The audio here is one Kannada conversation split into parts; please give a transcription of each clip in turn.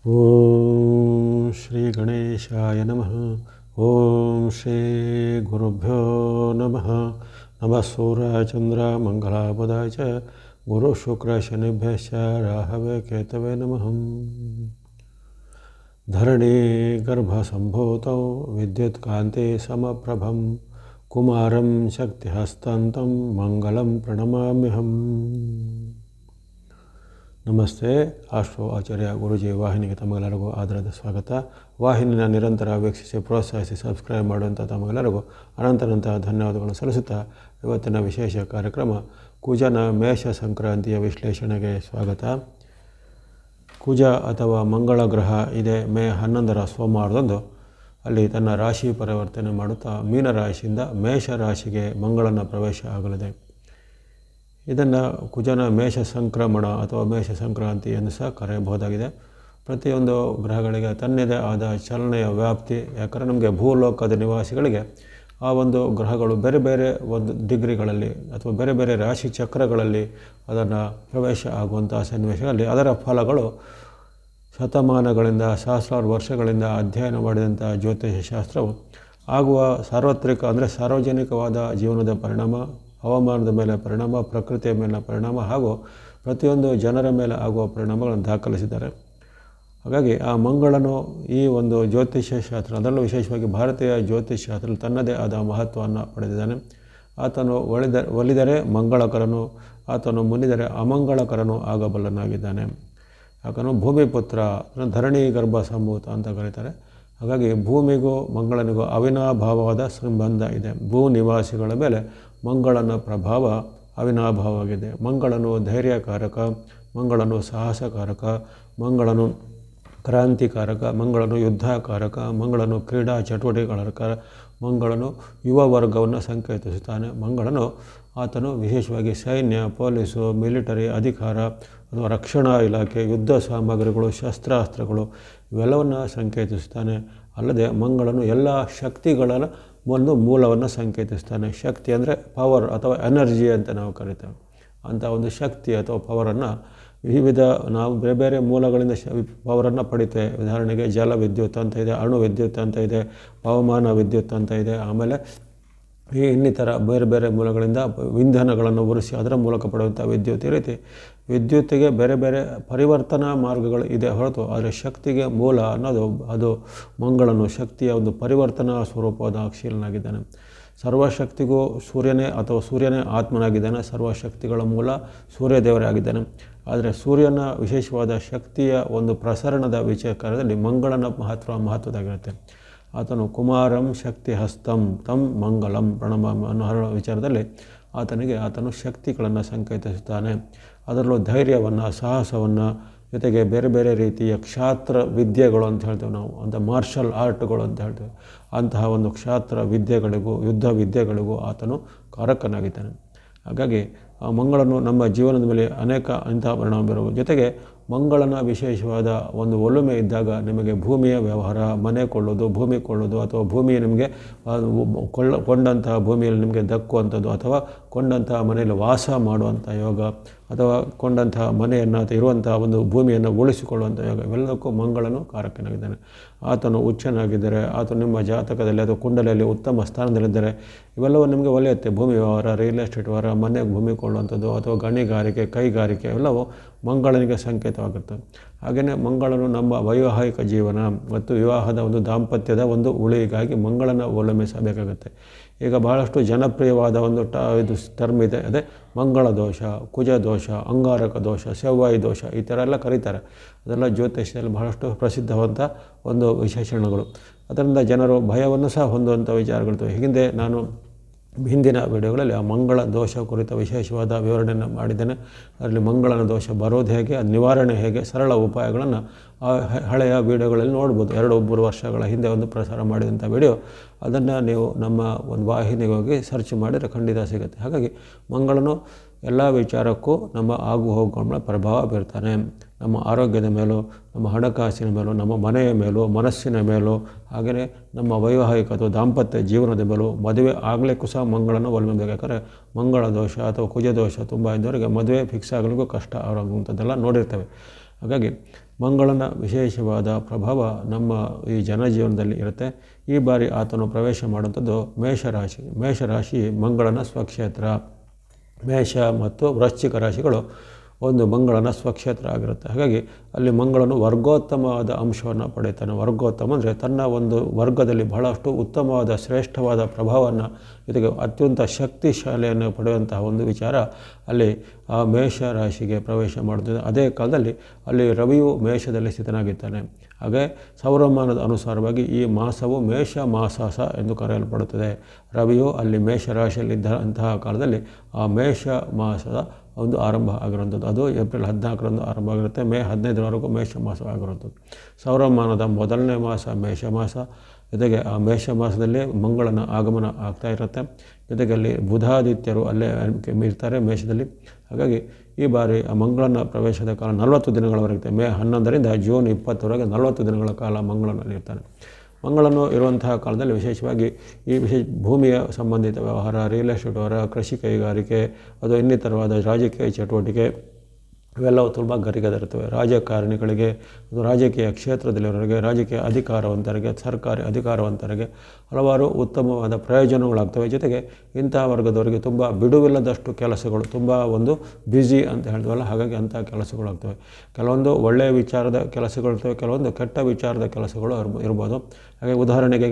ಓಂ ಶ್ರೀ ಗಣೇಶಾಯ ನಮಃ. ಓಂ ಶ್ರೀ ಗುರುಭ್ಯೋ ನಮಃ. ನಮಃ ಸೂರ್ಯಾಯ ಚಂದ್ರ ಮಂಗಲಾಯ ಬುಧಾಯ ಚ ಗುರು ಶುಕ್ರ ಶನಿಭ್ಯಶ್ಚ ರಾಹವೇ ಕೇತವೇ ನಮಃ. ಧರಣಿ ಗರ್ಭಸಂಭೂತೌ ವಿದ್ಯುತ್ಕಾಂತಿ ಸಮಪ್ರಭಂ ಕುಮಾರಂ ಶಕ್ತಿಹಸ್ತಂತಂ ಮಂಗಲಂ ಪ್ರಣಮಾಮ್ಯಹಂ. ನಮಸ್ತೆ. ಆಸ್ಟ್ರೋ ಆಚಾರ್ಯ ಗುರುಜಿ ವಾಹಿನಿಗೆ ತಮಗೆಲ್ಲರಿಗೂ ಆದರದ ಸ್ವಾಗತ. ವಾಹಿನಿನ ನಿರಂತರ ವೀಕ್ಷಿಸಿ ಪ್ರೋತ್ಸಾಹಿಸಿ ಸಬ್ಸ್ಕ್ರೈಬ್ ಮಾಡುವಂಥ ತಮಗೆಲ್ಲರಿಗೂ ಅನಂತ ಧನ್ಯವಾದಗಳನ್ನು ಸಲ್ಲಿಸುತ್ತಾ ಇವತ್ತಿನ ವಿಶೇಷ ಕಾರ್ಯಕ್ರಮ ಕುಜನ ಮೇಷ ಸಂಕ್ರಾಂತಿಯ ವಿಶ್ಲೇಷಣೆಗೆ ಸ್ವಾಗತ. ಕುಜ ಅಥವಾ ಮಂಗಳ ಗ್ರಹ ಇದೆ ಮೇ 11ರ ಸೋಮವಾರದಂದು ಅಲ್ಲಿ ತನ್ನ ರಾಶಿ ಪರಿವರ್ತನೆ ಮಾಡುತ್ತಾ ಮೀನರಾಶಿಯಿಂದ ಮೇಷ ರಾಶಿಗೆ ಮಂಗಳನ ಪ್ರವೇಶ ಆಗಲಿದೆ. ಇದನ್ನು ಕುಜನ ಮೇಷ ಸಂಕ್ರಮಣ ಅಥವಾ ಮೇಷ ಸಂಕ್ರಾಂತಿ ಎಂದು ಸಹ ಕರೆಯಬಹುದಾಗಿದೆ. ಪ್ರತಿಯೊಂದು ಗ್ರಹಗಳಿಗೆ ತನ್ನದೇ ಆದ ಚಲನೆಯ ವ್ಯಾಪ್ತಿ, ಯಾಕಂದರೆ ನಮಗೆ ಭೂಲೋಕದ ನಿವಾಸಿಗಳಿಗೆ ಆ ಒಂದು ಗ್ರಹಗಳು ಬೇರೆ ಬೇರೆ ಒಂದು ಡಿಗ್ರಿಗಳಲ್ಲಿ ಅಥವಾ ಬೇರೆ ಬೇರೆ ರಾಶಿ ಚಕ್ರಗಳಲ್ಲಿ ಅದನ್ನು ಪ್ರವೇಶ ಆಗುವಂಥ ಸನ್ನಿವೇಶಗಳಲ್ಲಿ ಅದರ ಫಲಗಳು ಶತಮಾನಗಳಿಂದ ಸಹಸ್ರಾರು ವರ್ಷಗಳಿಂದ ಅಧ್ಯಯನ ಮಾಡಿದಂಥ ಜ್ಯೋತಿಷ ಶಾಸ್ತ್ರವು ಆಗುವ ಸಾರ್ವತ್ರಿಕ ಅಂದರೆ ಸಾರ್ವಜನಿಕವಾದ ಜೀವನದ ಪರಿಣಾಮ, ಹವಾಮಾನದ ಮೇಲೆ ಪರಿಣಾಮ, ಪ್ರಕೃತಿಯ ಮೇಲಿನ ಪರಿಣಾಮ ಹಾಗೂ ಪ್ರತಿಯೊಂದು ಜನರ ಮೇಲೆ ಆಗುವ ಪರಿಣಾಮಗಳನ್ನು ದಾಖಲಿಸಿದ್ದಾರೆ. ಹಾಗಾಗಿ ಆ ಮಂಗಳನು ಈ ಒಂದು ಜ್ಯೋತಿಷ್ಯ ಶಾಸ್ತ್ರ, ಅದರಲ್ಲೂ ವಿಶೇಷವಾಗಿ ಭಾರತೀಯ ಜ್ಯೋತಿಷ್ಯ ಶಾಸ್ತ್ರ ತನ್ನದೇ ಆದ ಮಹತ್ವವನ್ನು ಪಡೆದಿದ್ದಾನೆ. ಆತನು ಒಲಿದರೆ ಮಂಗಳಕರನು, ಆತನು ಮುನಿದರೆ ಅಮಂಗಳಕರನು ಆಗಬಲ್ಲನಾಗಿದ್ದಾನೆ. ಯಾಕಂದರೆ ಭೂಮಿಪುತ್ರ, ಧರಣಿ ಗರ್ಭ ಸಂಭೂತ ಅಂತ ಕರೀತಾರೆ. ಹಾಗಾಗಿ ಭೂಮಿಗೂ ಮಂಗಳನಿಗೂ ಅವಿನಾಭಾವವಾದ ಸಂಬಂಧ ಇದೆ. ಭೂ ನಿವಾಸಿಗಳ ಮೇಲೆ ಮಂಗಳನ ಪ್ರಭಾವ ಅವಿನಾಭಾವವಾಗಿದೆ. ಮಂಗಳನು ಧೈರ್ಯಕಾರಕ, ಮಂಗಳನು ಸಾಹಸಕಾರಕ, ಮಂಗಳನು ಕ್ರಾಂತಿಕಾರಕ, ಮಂಗಳನು ಯುದ್ಧಕಾರಕ, ಮಂಗಳನು ಕ್ರೀಡಾ ಚಟುವಟಿಕೆಗಳ ಮಂಗಳನು ಯುವ ವರ್ಗವನ್ನು ಸಂಕೇತಿಸುತ್ತಾನೆ. ಮಂಗಳನು ಆತನು ವಿಶೇಷವಾಗಿ ಸೈನ್ಯ, ಪೊಲೀಸು, ಮಿಲಿಟರಿ ಅಧಿಕಾರ ಅಥವಾ ರಕ್ಷಣಾ ಇಲಾಖೆ, ಯುದ್ಧ ಸಾಮಗ್ರಿಗಳು, ಶಸ್ತ್ರಾಸ್ತ್ರಗಳು ಇವೆಲ್ಲವನ್ನು ಸಂಕೇತಿಸುತ್ತಾನೆ. ಅಲ್ಲದೆ ಮಂಗಳನು ಎಲ್ಲ ಶಕ್ತಿಗಳ ಒಂದು ಮೂಲವನ್ನು ಸಂಕೇತಿಸ್ತಾನೆ. ಶಕ್ತಿ ಅಂದರೆ ಪವರ್ ಅಥವಾ ಎನರ್ಜಿ ಅಂತ ನಾವು ಕರಿತೇವೆ. ಅಂಥ ಒಂದು ಶಕ್ತಿ ಅಥವಾ ಪವರನ್ನು ವಿವಿಧ ನಾವು ಬೇರೆ ಬೇರೆ ಮೂಲಗಳಿಂದ ಪವರನ್ನು ಪಡಿತೇವೆ. ಉದಾಹರಣೆಗೆ ಜಲ ವಿದ್ಯುತ್ ಅಂತ ಇದೆ, ಅಣು ವಿದ್ಯುತ್ ಅಂತ ಇದೆ, ಪವಮಾನ ವಿದ್ಯುತ್ ಅಂತ ಇದೆ. ಆಮೇಲೆ ಇನ್ನಿತರ ಬೇರೆ ಬೇರೆ ಮೂಲಗಳಿಂದ ಇಂಧನಗಳನ್ನು ಉರಿಸಿ ಅದರ ಮೂಲಕ ಪಡೆಯುವಂಥ ವಿದ್ಯುತ್. ಈ ರೀತಿ ವಿದ್ಯುತ್ತಿಗೆ ಬೇರೆ ಬೇರೆ ಪರಿವರ್ತನಾ ಮಾರ್ಗಗಳು ಇದೆ ಹೊರತು ಆದರೆ ಶಕ್ತಿಗೆ ಮೂಲ ಅನ್ನೋದು ಅದು ಮಂಗಳನು ಶಕ್ತಿಯ ಒಂದು ಪರಿವರ್ತನಾ ಸ್ವರೂಪದಾಕ್ಷೀಲನಾಗಿದ್ದಾನೆ. ಸರ್ವಶಕ್ತಿಗೂ ಸೂರ್ಯನೇ ಅಥವಾ ಸೂರ್ಯನೇ ಆತ್ಮನಾಗಿದ್ದಾನೆ. ಸರ್ವಶಕ್ತಿಗಳ ಮೂಲ ಸೂರ್ಯದೇವರೇ ಆಗಿದ್ದಾನೆ. ಆದರೆ ಸೂರ್ಯನ ವಿಶೇಷವಾದ ಶಕ್ತಿಯ ಒಂದು ಪ್ರಸರಣದ ವಿಚಾರದಲ್ಲಿ ಮಂಗಳನ ಮಹತ್ವದಾಗಿರುತ್ತೆ. ಆತನು ಕುಮಾರಂ ಶಕ್ತಿ ಹಸ್ತಂ ತಂ ಮಂಗಲಂ ಪ್ರಣಮಾಮ ಅನ್ನೋ ಹರಳ ವಿಚಾರದಲ್ಲಿ ಆತನು ಶಕ್ತಿಗಳನ್ನು ಸಂಕೇತಿಸುತ್ತಾನೆ. ಅದರಲ್ಲೂ ಧೈರ್ಯವನ್ನು, ಸಾಹಸವನ್ನು, ಜೊತೆಗೆ ಬೇರೆ ಬೇರೆ ರೀತಿಯ ಕ್ಷಾತ್ರ ವಿದ್ಯೆಗಳು ಅಂತ ಹೇಳ್ತೇವೆ ನಾವು, ಅಂತ ಮಾರ್ಷಲ್ ಆರ್ಟ್ಗಳು ಅಂತ ಹೇಳ್ತೇವೆ. ಅಂತಹ ಒಂದು ಕ್ಷಾತ್ರ ವಿದ್ಯೆಗಳಿಗೂ ಯುದ್ಧ ವಿದ್ಯೆಗಳಿಗೂ ಆತನು ಕಾರಕನಾಗಿದ್ದಾನೆ. ಹಾಗಾಗಿ ಆ ಮಂಗಳನು ನಮ್ಮ ಜೀವನದ ಮೇಲೆ ಅನೇಕ ಅಂತಹ ಪರಿಣಾಮ ಬೀರುವ ಜೊತೆಗೆ ಮಂಗಳನ ವಿಶೇಷವಾದ ಒಂದು ಒಲುಮೆ ಇದ್ದಾಗ ನಿಮಗೆ ಭೂಮಿಯ ವ್ಯವಹಾರ, ಮನೆ ಕೊಳ್ಳೋದು, ಭೂಮಿ ಕೊಳ್ಳೋದು ಅಥವಾ ಭೂಮಿ ನಿಮಗೆ ಕೊಂಡಂತಹ ಭೂಮಿಯಲ್ಲಿ ನಿಮಗೆ ದಕ್ಕುವಂಥದ್ದು ಅಥವಾ ಕೊಂಡಂತಹ ಮನೆಯಲ್ಲಿ ವಾಸ ಮಾಡುವಂಥ ಯೋಗ ಅಥವಾ ಕೊಂಡಂತಹ ಮನೆಯನ್ನು ಅಥವಾ ಇರುವಂತಹ ಒಂದು ಭೂಮಿಯನ್ನು ಉಳಿಸಿಕೊಳ್ಳುವಂಥ ಯೋಗ ಇವೆಲ್ಲಕ್ಕೂ ಮಂಗಳನು ಕಾರಕನಾಗಿದ್ದಾನೆ. ಆತನು ಉಚ್ಚನಾಗಿದ್ದರೆ, ಆತನು ನಿಮ್ಮ ಜಾತಕದಲ್ಲಿ ಅಥವಾ ಕುಂಡಲಿಯಲ್ಲಿ ಉತ್ತಮ ಸ್ಥಾನದಲ್ಲಿದ್ದರೆ ಇವೆಲ್ಲವೂ ನಿಮಗೆ ಒಲಿಯುತ್ತೆ. ಭೂಮಿ ವ್ಯವಹಾರ, ರಿಯಲ್ ಎಸ್ಟೇಟ್ ವ್ಯವಹಾರ, ಮನೆಗೆ ಭೂಮಿ ಕೊಳ್ಳುವಂಥದ್ದು ಅಥವಾ ಗಣಿಗಾರಿಕೆ, ಕೈಗಾರಿಕೆ ಎಲ್ಲವೂ ಮಂಗಳನಿಗೆ ಸಂಕೇತವಾಗಿರ್ತದೆ. ಹಾಗೆಯೇ ಮಂಗಳನು ನಮ್ಮ ವೈವಾಹಿಕ ಜೀವನ ಮತ್ತು ವಿವಾಹದ ಒಂದು ದಾಂಪತ್ಯದ ಒಂದು ಉಳಿಗಾಗಿ ಮಂಗಳನ ಅವಲಂಬಿಸಬೇಕಾಗುತ್ತೆ. ಈಗ ಬಹಳಷ್ಟು ಜನಪ್ರಿಯವಾದ ಒಂದು ಇದು ಟರ್ಮ್ ಇದೆ, ಅದೇ ಮಂಗಳ ದೋಷ, ಕುಜ ದೋಷ, ಅಂಗಾರಕ ದೋಷ, ಸೆವ್ವಾಯಿ ದೋಷ ಈ ಥರ ಎಲ್ಲ ಕರೀತಾರೆ. ಅದೆಲ್ಲ ಜ್ಯೋತಿಷ್ಯದಲ್ಲಿ ಬಹಳಷ್ಟು ಪ್ರಸಿದ್ಧವಂಥ ಒಂದು ವಿಶೇಷಣಗಳು. ಅದರಿಂದ ಜನರು ಭಯವನ್ನು ಸಹ ಹೊಂದುವಂಥ ವಿಚಾರಗಳಿರ್ತವೆ. ಹೀಗೆ ನಾನು ಹಿಂದಿನ ವಿಡಿಯೋಗಳಲ್ಲಿ ಆ ಮಂಗಳ ದೋಷ ಕುರಿತ ವಿಶೇಷವಾದ ವಿವರಣೆಯನ್ನು ಮಾಡಿದ್ದೇನೆ. ಅದರಲ್ಲಿ ಮಂಗಳನ ದೋಷ ಬರೋದು ಹೇಗೆ, ಅದು ನಿವಾರಣೆ ಹೇಗೆ, ಸರಳ ಉಪಾಯಗಳನ್ನು ಆ ಹಳೆಯ ವಿಡಿಯೋಗಳಲ್ಲಿ ನೋಡ್ಬೋದು. 2-3 ವರ್ಷಗಳ ಹಿಂದೆ ಒಂದು ಪ್ರಸಾರ ಮಾಡಿದಂಥ ವಿಡಿಯೋ, ಅದನ್ನು ನೀವು ನಮ್ಮ ಒಂದು ವಾಹಿನಿಗೆ ಹೋಗಿ ಸರ್ಚ್ ಮಾಡಿದರೆ ಖಂಡಿತ ಸಿಗುತ್ತೆ. ಹಾಗಾಗಿ ಮಂಗಳನು ಎಲ್ಲ ವಿಚಾರಕ್ಕೂ ನಮ್ಮ ಆಗು ಹೋಗುಗಳ ಪ್ರಭಾವ ಬೀರ್ತಾನೆ. ನಮ್ಮ ಆರೋಗ್ಯದ ಮೇಲೂ, ನಮ್ಮ ಹಣಕಾಸಿನ ಮೇಲೂ, ನಮ್ಮ ಮನೆಯ ಮೇಲೂ, ಮನಸ್ಸಿನ ಮೇಲೂ, ಹಾಗೆಯೇ ನಮ್ಮ ವೈವಾಹಿಕ ಅಥವಾ ದಾಂಪತ್ಯ ಜೀವನದ ಮೇಲೂ, ಮದುವೆ ಆಗಲಿಕ್ಕೂ ಸಹ ಮಂಗಳನ ಒಲಂಬಬೇಕು. ಯಾಕಂದರೆ ಮಂಗಳ ದೋಷ ಅಥವಾ ಕುಜ ದೋಷ ತುಂಬ ಇದ್ದವರಿಗೆ ಮದುವೆ ಫಿಕ್ಸ್ ಆಗಲಿಕ್ಕೂ ಕಷ್ಟ ಆಗುವಂಥದ್ದೆಲ್ಲ ನೋಡಿರ್ತೇವೆ. ಹಾಗಾಗಿ ಮಂಗಳನ ವಿಶೇಷವಾದ ಪ್ರಭಾವ ನಮ್ಮ ಈ ಜನಜೀವನದಲ್ಲಿ ಇರುತ್ತೆ. ಈ ಬಾರಿ ಆತನು ಪ್ರವೇಶ ಮಾಡುವಂಥದ್ದು ಮೇಷರಾಶಿ. ಮೇಷರಾಶಿ ಮಂಗಳನ ಸ್ವಕ್ಷೇತ್ರ. ಮೇಷ ಮತ್ತು ವೃಶ್ಚಿಕ ರಾಶಿಗಳು ಒಂದು ಮಂಗಳನ ಸ್ವಕ್ಷೇತ್ರ ಆಗಿರುತ್ತೆ. ಹಾಗಾಗಿ ಅಲ್ಲಿ ಮಂಗಳನು ವರ್ಗೋತ್ತಮವಾದ ಅಂಶವನ್ನು ಪಡೆಯುತ್ತಾನೆ. ವರ್ಗೋತ್ತಮ ಅಂದರೆ ತನ್ನ ಒಂದು ವರ್ಗದಲ್ಲಿ ಬಹಳಷ್ಟು ಉತ್ತಮವಾದ ಶ್ರೇಷ್ಠವಾದ ಪ್ರಭಾವವನ್ನು ಜೊತೆಗೆ ಅತ್ಯಂತ ಶಕ್ತಿಶಾಲಿಯನ್ನು ಪಡೆಯುವಂತಹ ಒಂದು ವಿಚಾರ ಅಲ್ಲಿ ಆ ಮೇಷ ರಾಶಿಗೆ ಪ್ರವೇಶ ಮಾಡುತ್ತದೆ. ಅದೇ ಕಾಲದಲ್ಲಿ ಅಲ್ಲಿ ರವಿಯು ಮೇಷದಲ್ಲಿ ಸ್ಥಿತನಾಗಿದ್ದಾನೆ. ಹಾಗೆ ಸೌರಮಾನದ ಅನುಸಾರವಾಗಿ ಈ ಮಾಸವು ಮೇಷ ಮಾಸಾಸ ಎಂದು ಕರೆಯಲ್ಪಡುತ್ತದೆ. ರವಿಯು ಅಲ್ಲಿ ಮೇಷ ರಾಶಿಯಲ್ಲಿದ್ದಂತಹ ಕಾಲದಲ್ಲಿ ಆ ಮೇಷ ಮಾಸದ ಒಂದು ಆರಂಭ ಆಗಿರುವಂಥದ್ದು. ಅದು ಏಪ್ರಿಲ್ 14ರಂದು ಆರಂಭ ಆಗಿರುತ್ತೆ. ಮೇ 15ರವರೆಗೂ ಮೇಷ ಮಾಸ ಆಗಿರುವಂಥದ್ದು. ಸೌರಮಾನದ ಮೊದಲನೇ ಮಾಸ ಮೇಷ ಮಾಸ. ಜೊತೆಗೆ ಆ ಮೇಷ ಮಾಸದಲ್ಲೇ ಮಂಗಳನ ಆಗಮನ ಆಗ್ತಾ ಇರುತ್ತೆ. ಜೊತೆಗೆ ಅಲ್ಲಿ ಬುಧಾದಿತ್ಯರು ಅಲ್ಲೇ ಇರ್ತಾರೆ ಮೇಷದಲ್ಲಿ. ಹಾಗಾಗಿ ಈ ಬಾರಿ ಆ ಮಂಗಳನ ಪ್ರವೇಶದ ಕಾಲ 40 ದಿನಗಳವರೆಗೆ, ಮೇ 11ರಿಂದ ಜೂನ್ 20ರವರೆಗೆ 40 ದಿನಗಳ ಕಾಲ ಮಂಗಳನಲ್ಲಿ ಇರ್ತಾನೆ. ಮಂಗಳನು ಇರುವಂತಹ ಕಾಲದಲ್ಲಿ ವಿಶೇಷವಾಗಿ ಈ ಭೂಮಿಯ ಸಂಬಂಧಿತ ವ್ಯವಹಾರ, ರಿಯಲ್ ಎಸ್ಟೇಟ್ ವ್ಯವಹಾರ, ಕೃಷಿ ಕೈಗಾರಿಕೆ, ಅದು ಇನ್ನಿತರವಾದ ರಾಜಕೀಯ ಚಟುವಟಿಕೆ ಇವೆಲ್ಲವೂ ತುಂಬ ಗರಿಗೆದರುತ್ತವೆ. ರಾಜಕಾರಣಿಗಳಿಗೆ, ರಾಜಕೀಯ ಕ್ಷೇತ್ರದಲ್ಲಿರೋರಿಗೆ, ರಾಜಕೀಯ ಅಧಿಕಾರವಂತರಿಗೆ, ಸರ್ಕಾರಿ ಅಧಿಕಾರವಂತರಿಗೆ ಹಲವಾರು ಉತ್ತಮವಾದ ಪ್ರಯೋಜನಗಳಾಗ್ತವೆ. ಜೊತೆಗೆ ಇಂತಹ ವರ್ಗದವರಿಗೆ ತುಂಬ ಬಿಡುವಿಲ್ಲದಷ್ಟು ಕೆಲಸಗಳು, ತುಂಬ ಒಂದು ಬ್ಯುಸಿ ಅಂತ ಹೇಳ್ತೀವಲ್ಲ, ಹಾಗಾಗಿ ಅಂಥ ಕೆಲಸಗಳಾಗ್ತವೆ. ಕೆಲವೊಂದು ಒಳ್ಳೆಯ ವಿಚಾರದ ಕೆಲಸಗಳಿರ್ತವೆ, ಕೆಲವೊಂದು ಕೆಟ್ಟ ವಿಚಾರದ ಕೆಲಸಗಳು ಇರ್ಬೋದು. ಹಾಗೆ ಉದಾಹರಣೆಗೆ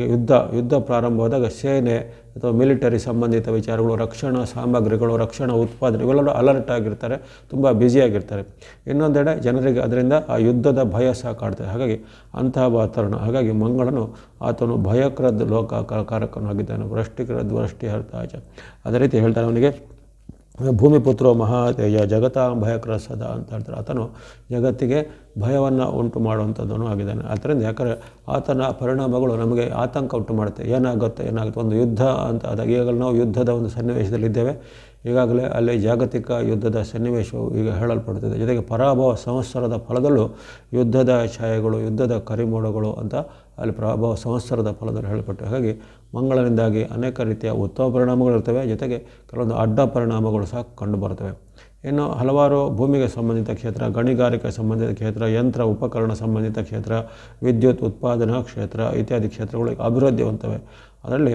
ಯುದ್ಧ ಪ್ರಾರಂಭವಾದಾಗ ಸೇನೆ ಅಥವಾ ಮಿಲಿಟರಿ ಸಂಬಂಧಿತ ವಿಚಾರಗಳು, ರಕ್ಷಣಾ ಸಾಮಗ್ರಿಗಳು, ರಕ್ಷಣಾ ಉತ್ಪಾದನೆ ಇವೆಲ್ಲರೂ ಅಲರ್ಟ್ ಆಗಿರ್ತಾರೆ, ತುಂಬ ಬ್ಯುಸಿಯಾಗಿರ್ತಾರೆ. ಇನ್ನೊಂದೆಡೆ ಜನರಿಗೆ ಅದರಿಂದ ಆ ಯುದ್ಧದ ಭಯ ಸಹ ಕಾಡ್ತದೆ. ಹಾಗಾಗಿ ಅಂತಹ ವಾತಾವರಣ. ಹಾಗಾಗಿ ಮಂಗಳನು ಆತನು ಭಯಕರದ್ ಲೋಕಕಾರಕನಾಗಿದ್ದಾನೆ. ವೃಷ್ಟಿ ಹರ್ತಾಚ. ಅದೇ ರೀತಿ ಹೇಳ್ತಾನೆ ಅವನಿಗೆ ಭೂಮಿಪುತ್ರೋ ಮಹಾತೇಜ ಜಗತಾಂ ಭಯಕರ ಸದಾ ಅಂತ ಹೇಳ್ತಾರೆ. ಆತನು ಜಗತ್ತಿಗೆ ಭಯವನ್ನು ಉಂಟು ಮಾಡುವಂಥದ್ದನ್ನು ಆಗಿದ್ದಾನೆ. ಆದ್ದರಿಂದ ಯಾಕಂದರೆ ಆತನ ಪರಿಣಾಮಗಳು ನಮಗೆ ಆತಂಕ ಉಂಟು ಮಾಡುತ್ತೆ. ಏನಾಗುತ್ತೆ ಒಂದು ಯುದ್ಧ ಅಂತ ಆದಾಗ ಈಗಾಗಲೇ ನಾವು ಯುದ್ಧದ ಒಂದು ಸನ್ನಿವೇಶದಲ್ಲಿದ್ದೇವೆ. ಈಗಾಗಲೇ ಅಲ್ಲಿ ಜಾಗತಿಕ ಯುದ್ಧದ ಸನ್ನಿವೇಶವು ಈಗ ಹೇಳಲ್ಪಡುತ್ತದೆ. ಜೊತೆಗೆ ಪರಾಭವ ಸಂವತ್ಸರದ ಫಲದಲ್ಲೂ ಯುದ್ಧದ ಛಾಯೆಗಳು, ಯುದ್ಧದ ಕರಿಮೋಡಗಳು ಅಂತ ಅಲ್ಲಿ ಪರಾಭವ ಸಂವತ್ಸರದ ಫಲದಲ್ಲಿ ಹೇಳಲ್ಪಟ್ಟು, ಹಾಗಾಗಿ ಮಂಗಳನಿಂದಾಗಿ ಅನೇಕ ರೀತಿಯ ಉತ್ತಮ ಪರಿಣಾಮಗಳಿರ್ತವೆ. ಜೊತೆಗೆ ಕೆಲವೊಂದು ಅಡ್ಡ ಪರಿಣಾಮಗಳು ಸಹ ಕಂಡುಬರ್ತವೆ. ಇನ್ನು ಹಲವಾರು ಭೂಮಿಗೆ ಸಂಬಂಧಿತ ಕ್ಷೇತ್ರ, ಗಣಿಗಾರಿಕೆ ಸಂಬಂಧಿತ ಕ್ಷೇತ್ರ, ಯಂತ್ರ ಉಪಕರಣ ಸಂಬಂಧಿತ ಕ್ಷೇತ್ರ, ವಿದ್ಯುತ್ ಉತ್ಪಾದನಾ ಕ್ಷೇತ್ರ ಇತ್ಯಾದಿ ಕ್ಷೇತ್ರಗಳು ಅಭಿವೃದ್ಧಿ ಹೊಂದುತ್ತವೆ. ಅದರಲ್ಲಿ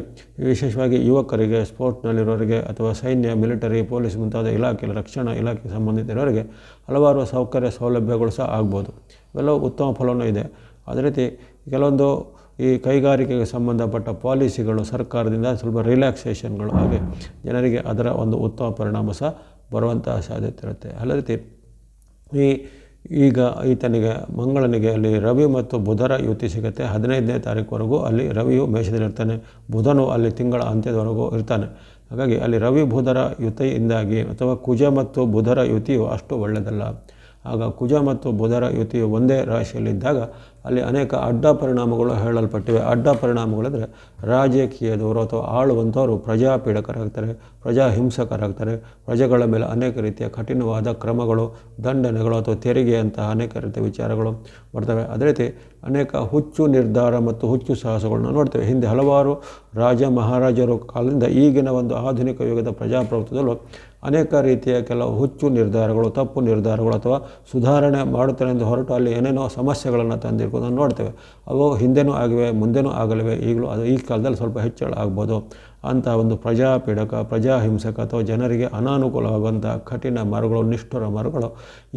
ವಿಶೇಷವಾಗಿ ಯುವಕರಿಗೆ, ಸ್ಪೋರ್ಟ್ಸ್ನಲ್ಲಿರೋರಿಗೆ ಅಥವಾ ಸೈನ್ಯ, ಮಿಲಿಟರಿ, ಪೊಲೀಸ್ ಮುಂತಾದ ಇಲಾಖೆ, ರಕ್ಷಣಾ ಇಲಾಖೆ ಸಂಬಂಧಿತ ಇರೋರಿಗೆ ಹಲವಾರು ಸೌಕರ್ಯ ಸೌಲಭ್ಯಗಳು ಸಹ ಆಗ್ಬೋದು. ಇವೆಲ್ಲವೂ ಉತ್ತಮ ಫಲವೂ ಇದೆ. ಅದೇ ರೀತಿ ಕೆಲವೊಂದು ಈ ಕೈಗಾರಿಕೆಗೆ ಸಂಬಂಧಪಟ್ಟ ಪಾಲಿಸಿಗಳು ಸರ್ಕಾರದಿಂದ ಸ್ವಲ್ಪ ರಿಲ್ಯಾಕ್ಸೇಷನ್ಗಳು, ಹಾಗೆ ಜನರಿಗೆ ಅದರ ಒಂದು ಉತ್ತಮ ಪರಿಣಾಮ ಸಹ ಬರುವಂತಹ ಸಾಧ್ಯತೆ ಇರುತ್ತೆ. ಅದೇ ರೀತಿ ಈಗ ಈತನಿಗೆ ಮಂಗಳನಿಗೆ ಅಲ್ಲಿ ರವಿ ಮತ್ತು ಬುಧರ ಯುತಿ ಸಿಗುತ್ತೆ. 15ನೇ ತಾರೀಕುವರೆಗೂ ಅಲ್ಲಿ ರವಿಯು ಮೇಷದಲ್ಲಿರ್ತಾನೆ, ಬುಧನು ಅಲ್ಲಿ ತಿಂಗಳ ಅಂತ್ಯದವರೆಗೂ ಇರ್ತಾನೆ. ಹಾಗಾಗಿ ಅಲ್ಲಿ ರವಿ ಬುಧರ ಯುತಿಯಿಂದಾಗಿ ಅಥವಾ ಕುಜ ಮತ್ತು ಬುಧರ ಯುತಿಯು ಅಷ್ಟು ಒಳ್ಳೆಯದಲ್ಲ. ಆಗ ಕುಜ ಮತ್ತು ಬುಧರ ಯುತಿಯು ಒಂದೇ ರಾಶಿಯಲ್ಲಿದ್ದಾಗ ಅಲ್ಲಿ ಅನೇಕ ಅಡ್ಡ ಪರಿಣಾಮಗಳು ಹೇಳಲ್ಪಟ್ಟಿವೆ. ಅಡ್ಡ ಪರಿಣಾಮಗಳಂದರೆ ರಾಜಕೀಯದವರು ಅಥವಾ ಆಳುವಂಥವರು ಪ್ರಜಾಪೀಡಕರಾಗ್ತಾರೆ, ಪ್ರಜಾಹಿಂಸಕರಾಗ್ತಾರೆ. ಪ್ರಜೆಗಳ ಮೇಲೆ ಅನೇಕ ರೀತಿಯ ಕಠಿಣವಾದ ಕ್ರಮಗಳು, ದಂಡನೆಗಳು ಅಥವಾ ತೆರಿಗೆಯಂತಹ ಅನೇಕ ರೀತಿಯ ವಿಚಾರಗಳು ಬರ್ತವೆ. ಅದೇ ರೀತಿ ಅನೇಕ ಹುಚ್ಚು ನಿರ್ಧಾರ ಮತ್ತು ಹುಚ್ಚು ಸಾಹಸಗಳನ್ನ ನೋಡ್ತೇವೆ. ಹಿಂದೆ ಹಲವಾರು ರಾಜ ಮಹಾರಾಜರು ಕಾಲದಿಂದ ಈಗಿನ ಒಂದು ಆಧುನಿಕ ಯುಗದ ಪ್ರಜಾಪ್ರಭುತ್ವದಲ್ಲೂ ಅನೇಕ ರೀತಿಯ ಕೆಲವು ಹುಚ್ಚು ನಿರ್ಧಾರಗಳು, ತಪ್ಪು ನಿರ್ಧಾರಗಳು ಅಥವಾ ಸುಧಾರಣೆ ಮಾಡುತ್ತಾರೆ ಎಂದು ಹೊರಟು ಅಲ್ಲಿ ಏನೇನೋ ಸಮಸ್ಯೆಗಳನ್ನು ತಂದಿರ್ಕೋದನ್ನು ನೋಡ್ತೇವೆ. ಅವು ಹಿಂದೆನೂ ಆಗಿವೆ, ಮುಂದೆನೂ ಆಗಲಿವೆ. ಈಗಲೂ ಅದು ಈ ಕಾಲದಲ್ಲಿ ಸ್ವಲ್ಪ ಹೆಚ್ಚಳ ಆಗ್ಬೋದು. ಅಂತಹ ಒಂದು ಪ್ರಜಾಪೀಡಕ, ಪ್ರಜಾಹಿಂಸಕ ಅಥವಾ ಜನರಿಗೆ ಅನಾನುಕೂಲವಾಗುವಂಥ ಕಠಿಣ ಮಾರ್ಗಗಳು, ನಿಷ್ಠುರ ಮಾರ್ಗಗಳು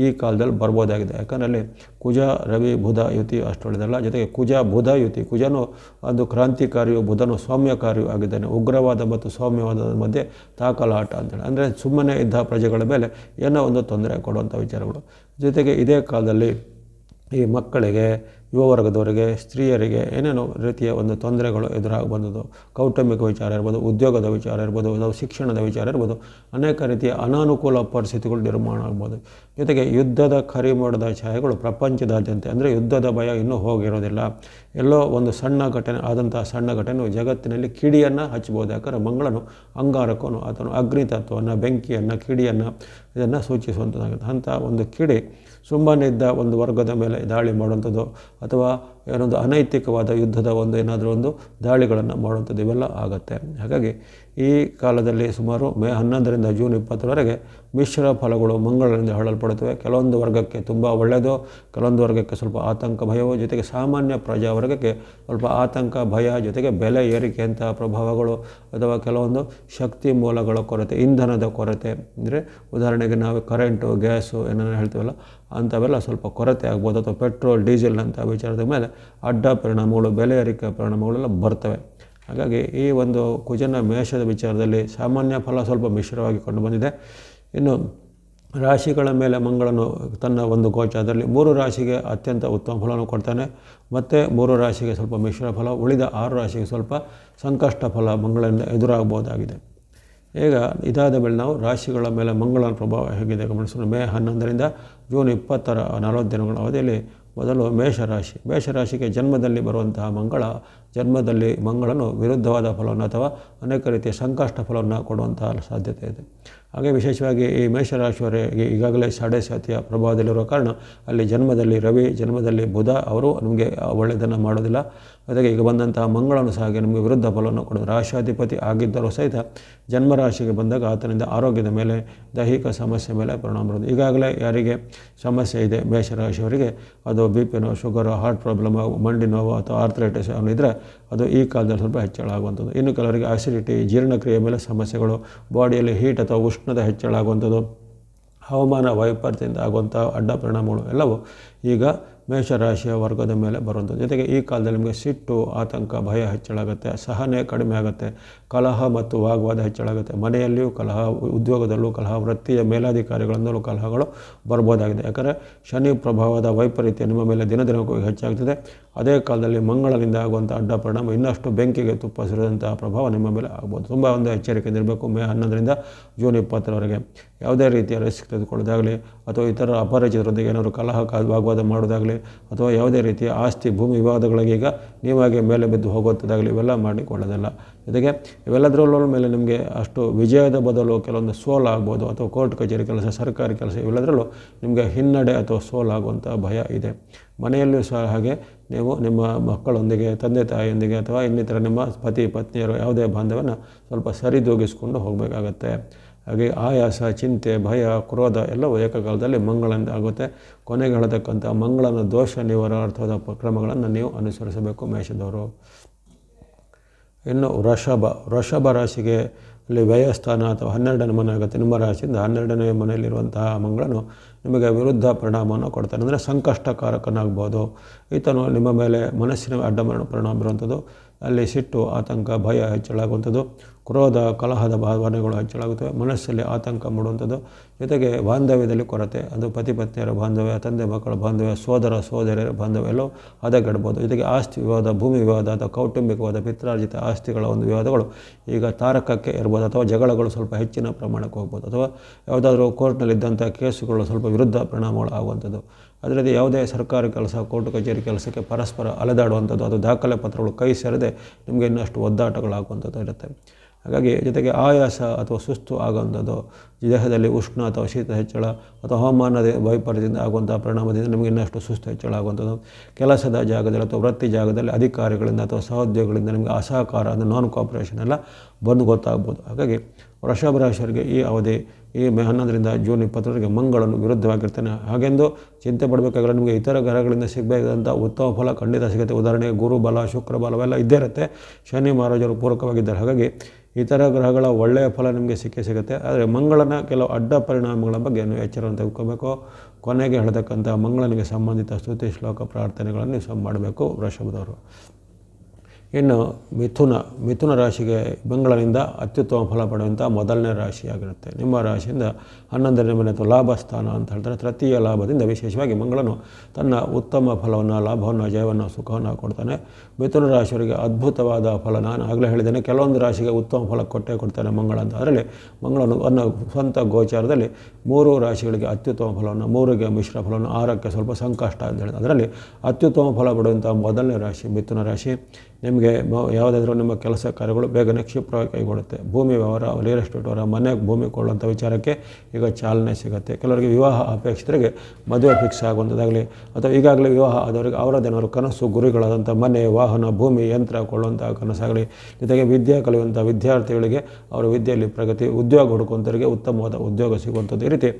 ಈ ಕಾಲದಲ್ಲಿ ಬರ್ಬೋದಾಗಿದೆ. ಯಾಕಂದರೆ ಅಲ್ಲಿ ಕುಜ ರವಿ ಬುಧ ಯುತಿ ಅಷ್ಟು ಒಳ್ಳೆಯದಲ್ಲ. ಜೊತೆಗೆ ಕುಜ ಬುಧ ಯುತಿ, ಕುಜನು ಒಂದು ಕ್ರಾಂತಿಕಾರಿಯು, ಬುಧನು ಸೌಮ್ಯಕಾರಿಯು ಆಗಿದ್ದಾನೆ. ಉಗ್ರವಾದ ಮತ್ತು ಸೌಮ್ಯವಾದದ ಮಧ್ಯೆ ತಾಕಲಾಟ ಅಂತೇಳಿ, ಅಂದರೆ ಸುಮ್ಮನೆ ಇದ್ದ ಪ್ರಜೆಗಳ ಮೇಲೆ ಏನೋ ಒಂದು ತೊಂದರೆ ಕೊಡುವಂಥ ವಿಚಾರಗಳು. ಜೊತೆಗೆ ಇದೇ ಕಾಲದಲ್ಲಿ ಈ ಮಕ್ಕಳಿಗೆ, ಯುವ ವರ್ಗದವರಿಗೆ, ಸ್ತ್ರೀಯರಿಗೆ ಏನೇನೋ ರೀತಿಯ ಒಂದು ತೊಂದರೆಗಳು ಎದುರಾಗಿ ಬಂದದ್ದು. ಕೌಟುಂಬಿಕ ವಿಚಾರ ಇರ್ಬೋದು, ಉದ್ಯೋಗದ ವಿಚಾರ ಇರ್ಬೋದು, ಅಥವಾ ಶಿಕ್ಷಣದ ವಿಚಾರ ಇರ್ಬೋದು, ಅನೇಕ ರೀತಿಯ ಅನಾನುಕೂಲ ಪರಿಸ್ಥಿತಿಗಳು ನಿರ್ಮಾಣ ಆಗ್ಬೋದು. ಜೊತೆಗೆ ಯುದ್ಧದ ಕರಿಮೋಡದ ಛಾಯೆಗಳು ಪ್ರಪಂಚದಾದ್ಯಂತ, ಅಂದರೆ ಯುದ್ಧದ ಭಯ ಇನ್ನೂ ಹೋಗಿರೋದಿಲ್ಲ. ಎಲ್ಲೋ ಒಂದು ಸಣ್ಣ ಘಟನೆ ಆದಂತಹ ಸಣ್ಣ ಘಟನೆ ಜಗತ್ತಿನಲ್ಲಿ ಕಿಡಿಯನ್ನು ಹಚ್ಚಬಹುದು. ಯಾಕಂದರೆ ಮಂಗಳನು ಅಂಗಾರಕನು, ಆತನು ಅಗ್ನಿತತ್ವವನ್ನು, ಬೆಂಕಿಯನ್ನು, ಕಿಡಿಯನ್ನು ಇದನ್ನು ಸೂಚಿಸುವಂಥದ್ದಾಗುತ್ತೆ. ಅಂಥ ಒಂದು ಕಿಡಿ ಸುಮ್ಮನೆ ಇದ್ದ ಒಂದು ವರ್ಗದ ಮೇಲೆ ದಾಳಿ ಮಾಡುವಂಥದ್ದು ಅಥವಾ ಏನೊಂದು ಅನೈತಿಕವಾದ ಯುದ್ಧದ ಒಂದು ಏನಾದರೂ ಒಂದು ದಾಳಿಗಳನ್ನು ಮಾಡುವಂಥದ್ದು ಇವೆಲ್ಲ ಆಗುತ್ತೆ. ಹಾಗಾಗಿ ಈ ಕಾಲದಲ್ಲಿ ಸುಮಾರು ಮೇ 11ರಿಂದ ಜೂನ್ 20ರವರೆಗೆ ಮಿಶ್ರ ಫಲಗಳು ಮಂಗಳನಿಂದ ಹೇಳಲ್ಪಡುತ್ತವೆ. ಕೆಲವೊಂದು ವರ್ಗಕ್ಕೆ ತುಂಬ ಒಳ್ಳೆಯದು, ಕೆಲವೊಂದು ವರ್ಗಕ್ಕೆ ಸ್ವಲ್ಪ ಆತಂಕ ಭಯವು, ಜೊತೆಗೆ ಸಾಮಾನ್ಯ ಪ್ರಜಾ ವರ್ಗಕ್ಕೆ ಸ್ವಲ್ಪ ಆತಂಕ ಭಯ, ಜೊತೆಗೆ ಬೆಲೆ ಏರಿಕೆಯಂತಹ ಪ್ರಭಾವಗಳು ಅಥವಾ ಕೆಲವೊಂದು ಶಕ್ತಿ ಮೂಲಗಳ ಕೊರತೆ, ಇಂಧನದ ಕೊರತೆ, ಅಂದರೆ ಉದಾಹರಣೆಗೆ ನಾವು ಕರೆಂಟು, ಗ್ಯಾಸು ಏನೇನು ಹೇಳ್ತೀವಲ್ಲ ಅಂಥವೆಲ್ಲ ಸ್ವಲ್ಪ ಕೊರತೆ ಆಗ್ಬೋದು, ಅಥವಾ ಪೆಟ್ರೋಲ್, ಡೀಸೆಲ್ ಅಂಥ ವಿಚಾರದ ಮೇಲೆ ಅಡ್ಡ ಪರಿಣಾಮಗಳು, ಬೆಲೆ ಏರಿಕೆ ಪರಿಣಾಮಗಳೆಲ್ಲ ಬರ್ತವೆ. ಹಾಗಾಗಿ ಈ ಒಂದು ಕುಜನ ಮೇಷದ ವಿಚಾರದಲ್ಲಿ ಸಾಮಾನ್ಯ ಫಲ ಸ್ವಲ್ಪ ಮಿಶ್ರವಾಗಿ ಕಂಡು ಬಂದಿದೆ. ಇನ್ನು ರಾಶಿಗಳ ಮೇಲೆ ಮಂಗಳನು ತನ್ನ ಒಂದು ಗೋಚಾರದಲ್ಲಿ 3 ರಾಶಿಗೆ ಅತ್ಯಂತ ಉತ್ತಮ ಫಲವನ್ನು ಕೊಡ್ತಾನೆ, ಮತ್ತು 3 ರಾಶಿಗೆ ಸ್ವಲ್ಪ ಮಿಶ್ರ ಫಲ, ಉಳಿದ 6 ರಾಶಿಗೆ ಸ್ವಲ್ಪ ಸಂಕಷ್ಟ ಫಲ ಮಂಗಳನಿಂದ ಎದುರಾಗಬಹುದಾಗಿದೆ. ಈಗ ಇದಾದ ಮೇಲೆ ನಾವು ರಾಶಿಗಳ ಮೇಲೆ ಮಂಗಳನ ಪ್ರಭಾವ ಹೇಗಿದೆ ಗಮನಿಸೋಣ. ಮೇ 11ರಿಂದ ಜೂನ್ 20ರ 40 ದಿನಗಳ ಅವಧಿಯಲ್ಲಿ ಮೊದಲು ಮೇಷರಾಶಿ. ಮೇಷರಾಶಿಗೆ ಜನ್ಮದಲ್ಲಿ ಬರುವಂತಹ ಜನ್ಮದಲ್ಲಿ ಮಂಗಳನು ವಿರುದ್ಧವಾದ ಫಲವನ್ನು ಅಥವಾ ಅನೇಕ ರೀತಿಯ ಸಂಕಷ್ಟ ಫಲವನ್ನು ಕೊಡುವಂತಹ ಸಾಧ್ಯತೆ ಇದೆ. ಹಾಗೆ ವಿಶೇಷವಾಗಿ ಈ ಮೇಷರಾಶಿಯವರಿಗೆ ಈಗಾಗಲೇ ಸಾಡೆಸಾತಿಯ ಪ್ರಭಾವದಲ್ಲಿರುವ ಕಾರಣ ಅಲ್ಲಿ ಜನ್ಮದಲ್ಲಿ ರವಿ, ಜನ್ಮದಲ್ಲಿ ಬುಧ ಅವರು ನಮಗೆ ಒಳ್ಳೆಯದನ್ನು ಮಾಡೋದಿಲ್ಲ. ಜೊತೆಗೆ ಈಗ ಬಂದಂತಹ ಮಂಗಳನು ಸಹ ಹಾಗೆ ನಮಗೆ ವಿರುದ್ಧ ಫಲವನ್ನು ಕೊಡೋದು. ರಾಶಾಧಿಪತಿ ಆಗಿದ್ದರೂ ಸಹಿತ ಜನ್ಮರಾಶಿಗೆ ಬಂದಾಗ ಆತನಿಂದ ಆರೋಗ್ಯದ ಮೇಲೆ, ದೈಹಿಕ ಸಮಸ್ಯೆ ಮೇಲೆ ಪರಿಣಾಮ ಬರೋದು. ಈಗಾಗಲೇ ಯಾರಿಗೆ ಸಮಸ್ಯೆ ಇದೆ ಮೇಷರಾಶಿಯವರಿಗೆ, ಅದು BP ನೋವು, ಶುಗರು, ಹಾರ್ಟ್ ಪ್ರಾಬ್ಲಮ್, ಮಂಡಿ ನೋವು ಅಥವಾ ಆರ್ಥರೈಟಿಸ್ ಅವನು ಇದ್ದರೆ ಅದು ಈ ಕಾಲದಲ್ಲಿ ಸ್ವಲ್ಪ ಹೆಚ್ಚಳ ಆಗುವಂಥದ್ದು. ಇನ್ನು ಕೆಲವರಿಗೆ ಆಸಿಡಿಟಿ, ಜೀರ್ಣಕ್ರಿಯೆ ಮೇಲೆ ಸಮಸ್ಯೆಗಳು, ಬಾಡಿಯಲ್ಲಿ ಹೀಟ್ ಅಥವಾ ಉಷ್ಣದ ಹೆಚ್ಚಳ ಆಗುವಂಥದ್ದು, ಹವಾಮಾನ ವೈಪರೀತ್ಯದಿಂದ ಆಗುವಂಥ ಅಡ್ಡ ಪರಿಣಾಮಗಳು ಎಲ್ಲವೂ ಈಗ ಮೇಷರಾಶಿಯ ವರ್ಗದ ಮೇಲೆ ಬರುವಂಥದ್ದು. ಜೊತೆಗೆ ಈ ಕಾಲದಲ್ಲಿ ನಿಮಗೆ ಸಿಟ್ಟು, ಆತಂಕ, ಭಯ ಹೆಚ್ಚಳ ಆಗುತ್ತೆ, ಸಹನೆ ಕಡಿಮೆ ಆಗುತ್ತೆ, ಕಲಹ ಮತ್ತು ವಾಗ್ವಾದ ಹೆಚ್ಚಳ ಆಗುತ್ತೆ, ಮನೆಯಲ್ಲಿಯೂ ಕಲಹ, ಉದ್ಯೋಗದಲ್ಲೂ ಕಲಹ, ವೃತ್ತಿಯ ಮೇಲಾಧಿಕಾರಿಗಳಿಂದಲೂ ಕಲಹಗಳು ಬರ್ಬೋದಾಗಿದೆ. ಯಾಕಂದರೆ ಶನಿ ಪ್ರಭಾವದ ವೈಪರೀತ್ಯ ನಿಮ್ಮ ಮೇಲೆ ದಿನದಿನಕ್ಕೂ ಹೆಚ್ಚಾಗ್ತದೆ. ಅದೇ ಕಾಲದಲ್ಲಿ ಮಂಗಳನಿಂದ ಆಗುವಂಥ ಅಡ್ಡ ಪರಿಣಾಮ ಇನ್ನಷ್ಟು ಬೆಂಕಿಗೆ ತುಪ್ಪ ಸುರಿದಂತಹ ಪ್ರಭಾವ ನಿಮ್ಮ ಮೇಲೆ ಆಗ್ಬೋದು. ತುಂಬ ಒಂದು ಎಚ್ಚರಿಕೆಯಿಂದ ಇರಬೇಕು. ಮೇ 11ರಿಂದ ಜೂನ್ 20ರವರೆಗೆ ಯಾವುದೇ ರೀತಿಯ ರಿಸ್ಕ್ ತೆಗೆದುಕೊಳ್ಳೋದಾಗಲಿ ಅಥವಾ ಇತರ ಅಪರಿಚಿತರೊಂದಿಗೆ ಏನಾದರೂ ಕಲಹ ವಾಗ್ವಾದ ಮಾಡೋದಾಗಲಿ ಅಥವಾ ಯಾವುದೇ ರೀತಿಯ ಆಸ್ತಿ ಭೂಮಿ ವಿವಾದಗಳಿಗೆ ಈಗ ನೀವಾಗೆ ಮೇಲೆ ಬಿದ್ದು ಹೋಗುವಂಥದ್ದಾಗಲಿ ಇವೆಲ್ಲ ಮಾಡಿಕೊಳ್ಳೋದಲ್ಲ. ಜೊತೆಗೆ ಇವೆಲ್ಲದರ ಮೇಲೆ ನಿಮಗೆ ಅಷ್ಟು ವಿಜಯದ ಬದಲು ಕೆಲವೊಂದು ಸೋಲಾಗ್ಬೋದು, ಅಥವಾ ಕೋರ್ಟ್ ಕಚೇರಿ ಕೆಲಸ, ಸರ್ಕಾರಿ ಕೆಲಸ ಇವೆಲ್ಲದರಲ್ಲೂ ನಿಮಗೆ ಹಿನ್ನಡೆ ಅಥವಾ ಸೋಲಾಗುವಂಥ ಭಯ ಇದೆ. ಮನೆಯಲ್ಲೂ ಸಹ ಹಾಗೆ ನೀವು ನಿಮ್ಮ ಮಕ್ಕಳೊಂದಿಗೆ, ತಂದೆ ತಾಯಿಯೊಂದಿಗೆ ಅಥವಾ ಇನ್ನಿತರ ನಿಮ್ಮ ಪತಿ ಪತ್ನಿಯರು ಯಾವುದೇ ಬಾಂಧವ್ಯನ ಸ್ವಲ್ಪ ಸರಿದೂಗಿಸ್ಕೊಂಡು ಹೋಗಬೇಕಾಗತ್ತೆ. ಹಾಗೆ ಆಯಾಸ, ಚಿಂತೆ, ಭಯ, ಕ್ರೋಧ ಎಲ್ಲವೂ ಏಕಕಾಲದಲ್ಲಿ ಮಂಗಳನಿಂದ ಆಗುತ್ತೆ. ಕೊನೆಗೆ ಹೇಳತಕ್ಕಂಥ ಮಂಗಳನ ದೋಷ ನಿವಾರಣಾರ್ಥವಾದ ಕ್ರಮಗಳನ್ನು ನೀವು ಅನುಸರಿಸಬೇಕು ಮೇಷದವರು. ಇನ್ನು ವೃಷಭ ರಾಶಿಗೆ ಅಲ್ಲಿ ವ್ಯಯಸ್ಥಾನ ಅಥವಾ 12ನೇ ಮನೆ ಆಗುತ್ತೆ. ನಿಮ್ಮ ರಾಶಿಯಿಂದ 12ನೇ ಮನೆಯಲ್ಲಿರುವಂತಹ ಮಂಗಳನು ನಿಮಗೆ ವಿರುದ್ಧ ಪರಿಣಾಮವನ್ನು ಕೊಡ್ತಾನೆ, ಅಂದರೆ ಸಂಕಷ್ಟಕಾರಕನಾಗ್ಬೋದು. ಈತನು ನಿಮ್ಮ ಮೇಲೆ ಮನಸ್ಸಿನ ಅಡ್ಡ ಪರಿಣಾಮ ಬೀರುವಂಥದ್ದು, ಅಲ್ಲಿ ಸಿಟ್ಟು, ಆತಂಕ, ಭಯ ಹೆಚ್ಚಳಾಗುವಂಥದ್ದು, ಕ್ರೋಧ, ಕಲಹದ ಭಾವನೆಗಳು ಹೆಚ್ಚಳಾಗುತ್ತವೆ, ಮನಸ್ಸಲ್ಲಿ ಆತಂಕ ಮೂಡುವಂಥದ್ದು. ಜೊತೆಗೆ ಬಾಂಧವ್ಯದಲ್ಲಿ ಕೊರತೆ, ಅದು ಪತಿ ಪತ್ನಿಯರ ಬಾಂಧವ್ಯ, ತಂದೆ ಮಕ್ಕಳ ಬಾಂಧವ್ಯ, ಸೋದರ ಸೋದರಿಯರ ಬಾಂಧವ್ಯ ಎಲ್ಲವೂ ಹದಗೆಡ್ಬೋದು. ಜೊತೆಗೆ ಆಸ್ತಿ ವಿವಾದ, ಭೂಮಿ ವಿವಾದ ಅಥವಾ ಕೌಟುಂಬಿಕವಾದ ಪಿತ್ರಾರ್ಜಿತ ಆಸ್ತಿಗಳ ಒಂದು ವಿವಾದಗಳು ಈಗ ತಾರಕಕ್ಕೆ ಇರ್ಬೋದು, ಅಥವಾ ಜಗಳಗಳು ಸ್ವಲ್ಪ ಹೆಚ್ಚಿನ ಪ್ರಮಾಣಕ್ಕೆ ಹೋಗ್ಬೋದು, ಅಥವಾ ಯಾವುದಾದ್ರೂ ಕೋರ್ಟ್ನಲ್ಲಿದ್ದಂಥ ಕೇಸುಗಳು ಸ್ವಲ್ಪ ವಿರುದ್ಧ ಪರಿಣಾಮಗಳು ಆಗುವಂಥದ್ದು. ಅದರಲ್ಲಿ ಯಾವುದೇ ಸರ್ಕಾರಿ ಕೆಲಸ, ಕೋರ್ಟ್ ಕಚೇರಿ ಕೆಲಸಕ್ಕೆ ಪರಸ್ಪರ ಅಲೆದಾಡುವಂಥದ್ದು, ಅದು ದಾಖಲೆ ಪತ್ರಗಳು ಕೈ ಸೇರದೆ ನಿಮಗೆ ಇನ್ನಷ್ಟು ಒದ್ದಾಟಗಳಾಗುವಂಥದ್ದು ಇರುತ್ತೆ. ಹಾಗಾಗಿ ಜೊತೆಗೆ ಆಯಾಸ ಅಥವಾ ಸುಸ್ತು ಆಗುವಂಥದ್ದು, ದೇಹದಲ್ಲಿ ಉಷ್ಣ ಅಥವಾ ಶೀತ ಹೆಚ್ಚಳ ಅಥವಾ ಹವಾಮಾನದ ವೈಪರೀತ್ಯದಿಂದ ಆಗುವಂಥ ಪರಿಣಾಮದಿಂದ ನಿಮಗೆ ಇನ್ನಷ್ಟು ಸುಸ್ತು ಹೆಚ್ಚಳ ಆಗುವಂಥದ್ದು, ಕೆಲಸದ ಜಾಗದಲ್ಲಿ ಅಥವಾ ವೃತ್ತಿ ಜಾಗದಲ್ಲಿ ಅಧಿಕಾರಿಗಳಿಂದ ಅಥವಾ ಸಹೋದ್ಯೋಗಿಗಳಿಂದ ನಿಮಗೆ ಅಸಹಕಾರ, ಅಂದರೆ ನಾನ್ ಕೋಆಪರೇಷನ್ ಎಲ್ಲ ಬಂದು ಗೊತ್ತಾಗ್ಬೋದು. ಹಾಗಾಗಿ ವೃಷಭ ರಾಶಿಯವರಿಗೆ ಈ ಅವಧಿ ಈ ಮೇ 11ರಿಂದ ಜೂನ್ 20ರವರೆಗೆ ಮಂಗಳನು ವಿರುದ್ಧವಾಗಿರ್ತಾನೆ. ಹಾಗೆಂದು ಚಿಂತೆ ಪಡಬೇಕಾಗಿಲ್ಲ. ನಿಮಗೆ ಇತರ ಗ್ರಹಗಳಿಂದ ಸಿಗಬೇಕಾದಂಥ ಉತ್ತಮ ಫಲ ಖಂಡಿತ ಸಿಗುತ್ತೆ. ಉದಾಹರಣೆಗೆ ಗುರು ಬಲ, ಶುಕ್ರ ಬಲ ಅವೆಲ್ಲ ಇದ್ದೇ ಇರುತ್ತೆ. ಶನಿ ಮಹಾರಾಜರು ಪೂರಕವಾಗಿದ್ದಾರೆ. ಹಾಗಾಗಿ ಇತರ ಗ್ರಹಗಳ ಒಳ್ಳೆಯ ಫಲ ನಿಮಗೆ ಸಿಗುತ್ತೆ. ಆದರೆ ಮಂಗಳನ ಕೆಲವು ಅಡ್ಡ ಪರಿಣಾಮಗಳ ಬಗ್ಗೆ ನೀವು ಎಚ್ಚರವನ್ನು ತೆಗೆದುಕೋಬೇಕು. ಕೊನೆಗೆ ಹೇಳತಕ್ಕಂಥ ಮಂಗಳನಿಗೆ ಸಂಬಂಧಿತ ಸ್ತುತಿ ಶ್ಲೋಕ ಪ್ರಾರ್ಥನೆಗಳನ್ನು ನೀವು ಮಾಡಬೇಕು ವೃಷಭದವರು. ಇನ್ನು ಮಿಥುನ ರಾಶಿಗೆ ಮಂಗಳನಿಂದ ಅತ್ಯುತ್ತಮ ಫಲ ಪಡೆಯುವಂಥ ಮೊದಲನೇ ರಾಶಿಯಾಗಿರುತ್ತೆ. ನಿಮ್ಮ ರಾಶಿಯಿಂದ 11ನೇ ಮನೆ ಅಥವಾ ಲಾಭ ಸ್ಥಾನ ಅಂತ ಹೇಳ್ತಾರೆ. ತೃತೀಯ ಲಾಭದಿಂದ ವಿಶೇಷವಾಗಿ ಮಂಗಳನು ತನ್ನ ಉತ್ತಮ ಫಲವನ್ನು, ಲಾಭವನ್ನು, ಜಯವನ್ನು, ಸುಖವನ್ನು ಕೊಡ್ತಾನೆ. ಮಿಥುನ ರಾಶಿಯವರಿಗೆ ಅದ್ಭುತವಾದ ಫಲ. ನಾನು ಆಗಲೇ ಹೇಳಿದ್ದೇನೆ, ಕೆಲವೊಂದು ರಾಶಿಗೆ ಉತ್ತಮ ಫಲ ಕೊಡ್ತಾನೆ ಮಂಗಳ ಅಂತ. ಅದರಲ್ಲಿ ಮಂಗಳನು ತನ್ನ ಸ್ವಂತ ಗೋಚಾರದಲ್ಲಿ 3 ರಾಶಿಗಳಿಗೆ ಅತ್ಯುತ್ತಮ ಫಲವನ್ನು, 3ಗೆ ಮಿಶ್ರ ಫಲವನ್ನು, 6ಕ್ಕೆ ಸ್ವಲ್ಪ ಸಂಕಷ್ಟ ಅಂತ ಹೇಳಿದೆ. ಅದರಲ್ಲಿ ಅತ್ಯುತ್ತಮ ಫಲ ಪಡೆಯುವಂಥ ಮೊದಲನೇ ರಾಶಿ ಮಿಥುನ ರಾಶಿ. ನಿಮ್ಮ ನಿಮಗೆ ಯಾವುದಾದ್ರೂ ನಿಮ್ಮ ಕೆಲಸ ಕಾರ್ಯಗಳು ಬೇಗನೆ ಕ್ಷಿಪ್ರವಾಗಿ ಕೈಗೊಳ್ಳುತ್ತೆ. ಭೂಮಿ ವ್ಯವಹಾರ, ರಿಯಲ್ ಎಸ್ಟೇಟ್ ವ್ಯವಹಾರ, ಮನೆ ಭೂಮಿ ಕೊಳ್ಳುವಂಥ ವಿಚಾರಕ್ಕೆ ಈಗ ಚಾಲನೆ ಸಿಗುತ್ತೆ. ಕೆಲವರಿಗೆ ವಿವಾಹ ಅಪೇಕ್ಷಿತರಿಗೆ ಮದುವೆ ಫಿಕ್ಸ್ ಆಗುವಂಥದ್ದಾಗಲಿ ಅಥವಾ ಈಗಾಗಲೇ ವಿವಾಹ ಆದವರಿಗೆ ಅವರದೇನಾದ್ರು ಕನಸು ಗುರಿಗಳಾದಂಥ ಮನೆ, ವಾಹನ, ಭೂಮಿ, ಯಂತ್ರ ಕೊಳ್ಳುವಂಥ ಕನಸಾಗಲಿ, ಜೊತೆಗೆ ವಿದ್ಯೆ ಕಲಿಯುವಂಥ ವಿದ್ಯಾರ್ಥಿಗಳಿಗೆ ಅವರ ವಿದ್ಯೆಯಲ್ಲಿ ಪ್ರಗತಿ, ಉದ್ಯೋಗ ಹುಡುಕುವಂಥವರಿಗೆ ಉತ್ತಮವಾದ ಉದ್ಯೋಗ ಸಿಗುವಂಥದ್ದು. ಈ ರೀತಿ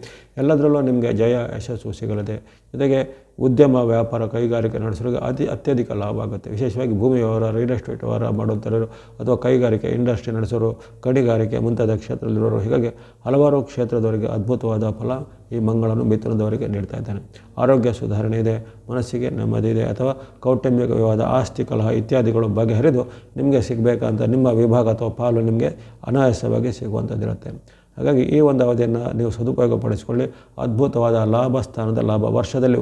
ಎಲ್ಲದರಲ್ಲೂ ನಿಮಗೆ ಜಯ ಯಶಸ್ಸು ಸಿಗಲಿದೆ. ಜೊತೆಗೆ ಉದ್ಯಮ, ವ್ಯಾಪಾರ, ಕೈಗಾರಿಕೆ ನಡೆಸೋರಿಗೆ ಅತ್ಯಧಿಕ ಲಾಭ ಆಗುತ್ತೆ. ವಿಶೇಷವಾಗಿ ಭೂಮಿ ವ್ಯವಹಾರ, ರಿಯಲ್ ಎಸ್ಟೇಟ್ ವ್ಯವಹಾರ ಮಾಡುವಂಥವರು ಅಥವಾ ಕೈಗಾರಿಕೆ, ಇಂಡಸ್ಟ್ರಿ ನಡೆಸೋರು, ಗಣಿಗಾರಿಕೆ ಮುಂತಾದ ಕ್ಷೇತ್ರದಲ್ಲಿರೋರು, ಹೀಗಾಗಿ ಹಲವಾರು ಕ್ಷೇತ್ರದವರಿಗೆ ಅದ್ಭುತವಾದ ಫಲ ಈ ಮಂಗಳನು ಮಿಥುನದವರಿಗೆ ನೀಡ್ತಾ ಇದ್ದಾನೆ. ಆರೋಗ್ಯ ಸುಧಾರಣೆ ಇದೆ, ಮನಸ್ಸಿಗೆ ನೆಮ್ಮದಿ ಇದೆ, ಅಥವಾ ಕೌಟುಂಬಿಕ ವಿವಾದ, ಆಸ್ತಿ ಕಲಹ ಇತ್ಯಾದಿಗಳು ಬಗೆಹರಿದು ನಿಮಗೆ ಸಿಗಬೇಕಂತ ನಿಮ್ಮ ವಿಭಾಗ ಅಥವಾ ಪಾಲು ನಿಮಗೆ ಅನಾಯಾಸವಾಗಿ ಸಿಗುವಂಥದ್ದಿರುತ್ತೆ. ಹಾಗಾಗಿ ಈ ಒಂದು ಅವಧಿಯನ್ನು ನೀವು ಸದುಪಯೋಗಪಡಿಸಿಕೊಳ್ಳಿ. ಅದ್ಭುತವಾದ ಲಾಭ ಸ್ಥಾನದ ಲಾಭ ವರ್ಷದಲ್ಲಿ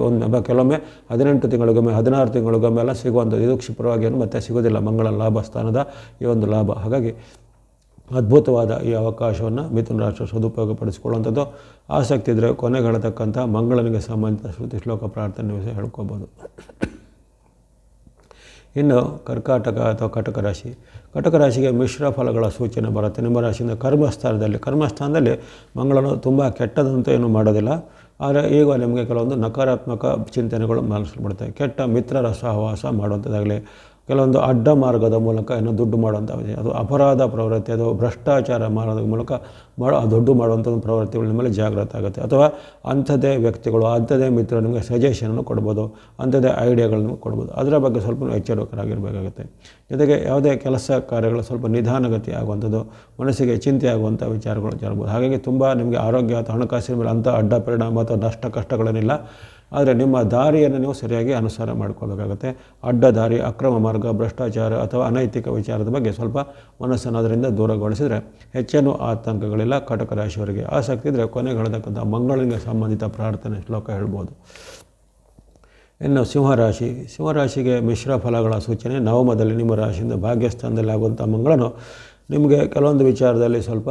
ಕೆಲವೊಮ್ಮೆ 18 ತಿಂಗಳಿಗೊಮ್ಮೆ, 16 ತಿಂಗಳಿಗೊಮ್ಮೆ ಎಲ್ಲ ಸಿಗುವಂಥದ್ದು. ಇದು ಕ್ಷಿಪ್ರವಾಗಿ ಮತ್ತೆ ಸಿಗೋದಿಲ್ಲ ಮಂಗಳ ಲಾಭ ಸ್ಥಾನದ ಈ ಒಂದು ಲಾಭ. ಹಾಗಾಗಿ ಅದ್ಭುತವಾದ ಈ ಅವಕಾಶವನ್ನು ಮಿಥುನ ರಾಶಿ ಸದುಪಯೋಗಪಡಿಸಿಕೊಳ್ಳುವಂಥದ್ದು. ಆಸಕ್ತಿ ಇದ್ದರೆ ಕೊನೆಗಾಣತಕ್ಕಂಥ ಮಂಗಳನಿಗೆ ಸಂಬಂಧಿತ ಶ್ರುತಿ ಶ್ಲೋಕ ಪ್ರಾರ್ಥನೆ ನೀವು ಸಹ ಹೇಳ್ಕೊಬೋದು. ಇನ್ನು ಕರ್ಕಾಟಕ ಅಥವಾ ಕಟಕ ರಾಶಿ. ಕಟಕ ರಾಶಿಗೆ ಮಿಶ್ರ ಫಲಗಳ ಸೂಚನೆ ಬರುತ್ತೆ. ನಿಮ್ಮ ರಾಶಿಯಿಂದ ಕರ್ಮಸ್ಥಾನದಲ್ಲಿ ಮಂಗಳನು ತುಂಬ ಕೆಟ್ಟದಂತೂ ಏನು ಮಾಡೋದಿಲ್ಲ. ಆದರೆ ಈಗ ನಿಮಗೆ ಕೆಲವೊಂದು ನಕಾರಾತ್ಮಕ ಚಿಂತನೆಗಳು ಮನಸ್ಸು ಕೆಟ್ಟ ಮಿತ್ರರ ಸಹವಾಸ ಮಾಡುವಂಥದ್ದಾಗಲಿ, ಕೆಲವೊಂದು ಅಡ್ಡ ಮಾರ್ಗದ ಮೂಲಕ ಏನೋ ದುಡ್ಡು ಮಾಡುವಂಥ, ಅದು ಅಪರಾಧ ಪ್ರವೃತ್ತಿ, ಅದು ಭ್ರಷ್ಟಾಚಾರ ಮಾಡೋದ್ರ ಮೂಲಕ ದುಡ್ಡು ಮಾಡುವಂಥ ಪ್ರವೃತ್ತಿಗಳ ಮೇಲೆ ಜಾಗೃತ ಆಗುತ್ತೆ. ಅಥವಾ ಅಂಥದ್ದೇ ವ್ಯಕ್ತಿಗಳು, ಅಂಥದ್ದೇ ಮಿತ್ರರು ನಿಮಗೆ ಸಜೆಷನನ್ನು ಕೊಡ್ಬೋದು, ಅಂಥದ್ದೇ ಐಡಿಯಾಗಳನ್ನು ಕೊಡ್ಬೋದು. ಅದರ ಬಗ್ಗೆ ಸ್ವಲ್ಪ ಎಚ್ಚರಿಕರಾಗಿರಬೇಕಾಗುತ್ತೆ. ಜೊತೆಗೆ ಯಾವುದೇ ಕೆಲಸ ಕಾರ್ಯಗಳು ಸ್ವಲ್ಪ ನಿಧಾನಗತಿ ಆಗುವಂಥದ್ದು, ಮನಸ್ಸಿಗೆ ಚಿಂತೆ ಆಗುವಂಥ ವಿಚಾರಗಳು ಜರಬಹುದು. ಹಾಗಾಗಿ ತುಂಬ ನಿಮಗೆ ಆರೋಗ್ಯ ಅಥವಾ ಹಣಕಾಸಿನ ಮೇಲೆ ಅಂಥ ಅಡ್ಡ ಪರಿಣಾಮ ಅಥವಾ ನಷ್ಟ ಕಷ್ಟಗಳೇನಿಲ್ಲ. ಆದರೆ ನಿಮ್ಮ ದಾರಿಯನ್ನು ನೀವು ಸರಿಯಾಗಿ ಅನುಸಾರ ಮಾಡ್ಕೋಬೇಕಾಗುತ್ತೆ. ಅಡ್ಡ ದಾರಿ, ಅಕ್ರಮ ಮಾರ್ಗ, ಭ್ರಷ್ಟಾಚಾರ ಅಥವಾ ಅನೈತಿಕ ವಿಚಾರದ ಬಗ್ಗೆ ಸ್ವಲ್ಪ ಮನಸ್ಸನ್ನು ಅದರಿಂದ ದೂರಗೊಳಿಸಿದರೆ ಹೆಚ್ಚೇನು ಆತಂಕಗಳಿಲ್ಲ. ಕಟಕ ರಾಶಿಯವರಿಗೆ ಆಸಕ್ತಿ ಇದ್ದರೆ ಕೊನೆಗಾಣತಕ್ಕಂಥ ಮಂಗಳನಿಗೆ ಸಂಬಂಧಿತ ಪ್ರಾರ್ಥನೆ ಶ್ಲೋಕ ಹೇಳ್ಬೋದು. ಇನ್ನು ಸಿಂಹರಾಶಿಗೆ ಮಿಶ್ರ ಫಲಗಳ ಸೂಚನೆ. ನವಮದಲ್ಲಿ ನಿಮ್ಮ ರಾಶಿಯಿಂದ ಭಾಗ್ಯಸ್ಥಾನದಲ್ಲಿ ಆಗುವಂಥ ಮಂಗಳನು ನಿಮಗೆ ಕೆಲವೊಂದು ವಿಚಾರದಲ್ಲಿ ಸ್ವಲ್ಪ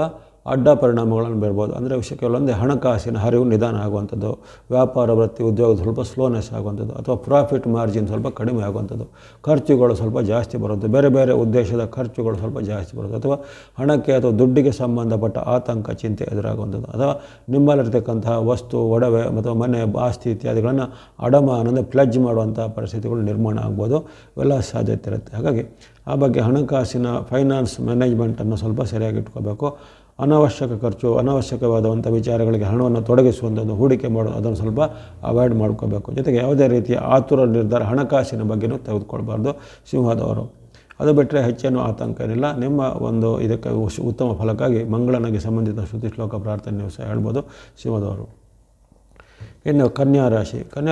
ಅಡ್ಡ ಪರಿಣಾಮಗಳನ್ನು ಬೀರ್ಬೋದು. ಅಂದರೆ ಕೆಲವೊಂದು ಹಣಕಾಸಿನ ಹರಿವು ನಿಧಾನ ಆಗುವಂಥದ್ದು, ವ್ಯಾಪಾರ ವೃತ್ತಿ ಉದ್ಯೋಗ ಸ್ವಲ್ಪ ಸ್ಲೋನೆಸ್ ಆಗುವಂಥದ್ದು, ಅಥವಾ ಪ್ರಾಫಿಟ್ ಮಾರ್ಜಿನ್ ಸ್ವಲ್ಪ ಕಡಿಮೆ ಆಗುವಂಥದ್ದು, ಖರ್ಚುಗಳು ಸ್ವಲ್ಪ ಜಾಸ್ತಿ ಬರುತ್ತೆ, ಬೇರೆ ಬೇರೆ ಉದ್ದೇಶದ ಖರ್ಚುಗಳು ಸ್ವಲ್ಪ ಜಾಸ್ತಿ ಬರುತ್ತೆ, ಅಥವಾ ಹಣಕ್ಕೆ ಅಥವಾ ದುಡ್ಡಿಗೆ ಸಂಬಂಧಪಟ್ಟ ಆತಂಕ ಚಿಂತೆ ಎದುರಾಗುವಂಥದ್ದು, ಅಥವಾ ನಿಮ್ಮಲ್ಲಿರ್ತಕ್ಕಂತಹ ವಸ್ತು, ಒಡವೆ ಅಥವಾ ಮನೆ, ಆಸ್ತಿ ಇತ್ಯಾದಿಗಳನ್ನು ಅಡಮಾನ ಅಂದರೆ ಪ್ಲೆಡ್ಜ್ ಮಾಡುವಂಥ ಪರಿಸ್ಥಿತಿಗಳು ನಿರ್ಮಾಣ ಆಗ್ಬೋದು. ಇವೆಲ್ಲ ಸಾಧ್ಯತೆ ಇರುತ್ತೆ. ಹಾಗಾಗಿ ಆ ಬಗ್ಗೆ ಹಣಕಾಸಿನ ಫೈನಾನ್ಸ್ ಮ್ಯಾನೇಜ್ಮೆಂಟನ್ನು ಸ್ವಲ್ಪ ಸರಿಯಾಗಿ ಇಟ್ಕೋಬೇಕು. ಅನಾವಶ್ಯಕ ಖರ್ಚು, ಅನಾವಶ್ಯಕವಾದಂಥ ವಿಚಾರಗಳಿಗೆ ಹಣವನ್ನು ತೊಡಗಿಸುವಂಥದ್ದು, ಹೂಡಿಕೆ ಮಾಡೋದು ಅದನ್ನು ಸ್ವಲ್ಪ ಅವಾಯ್ಡ್ ಮಾಡ್ಕೋಬೇಕು. ಜೊತೆಗೆ ಯಾವುದೇ ರೀತಿಯ ಆತುರ ನಿರ್ಧಾರ ಹಣಕಾಸಿನ ಬಗ್ಗೆಯೂ ತೆಗೆದುಕೊಳ್ಬಾರ್ದು ಸಿಂಹದವರು. ಅದು ಬಿಟ್ಟರೆ ಹೆಚ್ಚೇನು ಆತಂಕ ಏನಿಲ್ಲ. ನಿಮ್ಮ ಒಂದು ಇದಕ್ಕೆ ಉತ್ತಮ ಫಲಕ್ಕಾಗಿ ಮಂಗಳನಿಗೆ ಸಂಬಂಧಿತ ಶ್ರುತಿ ಶ್ಲೋಕ ಪ್ರಾರ್ಥನೆ ನೀವು ಸಹ ಹೇಳ್ಬೋದು ಸಿಂಹದವರು. ಇನ್ನು ಕನ್ಯಾ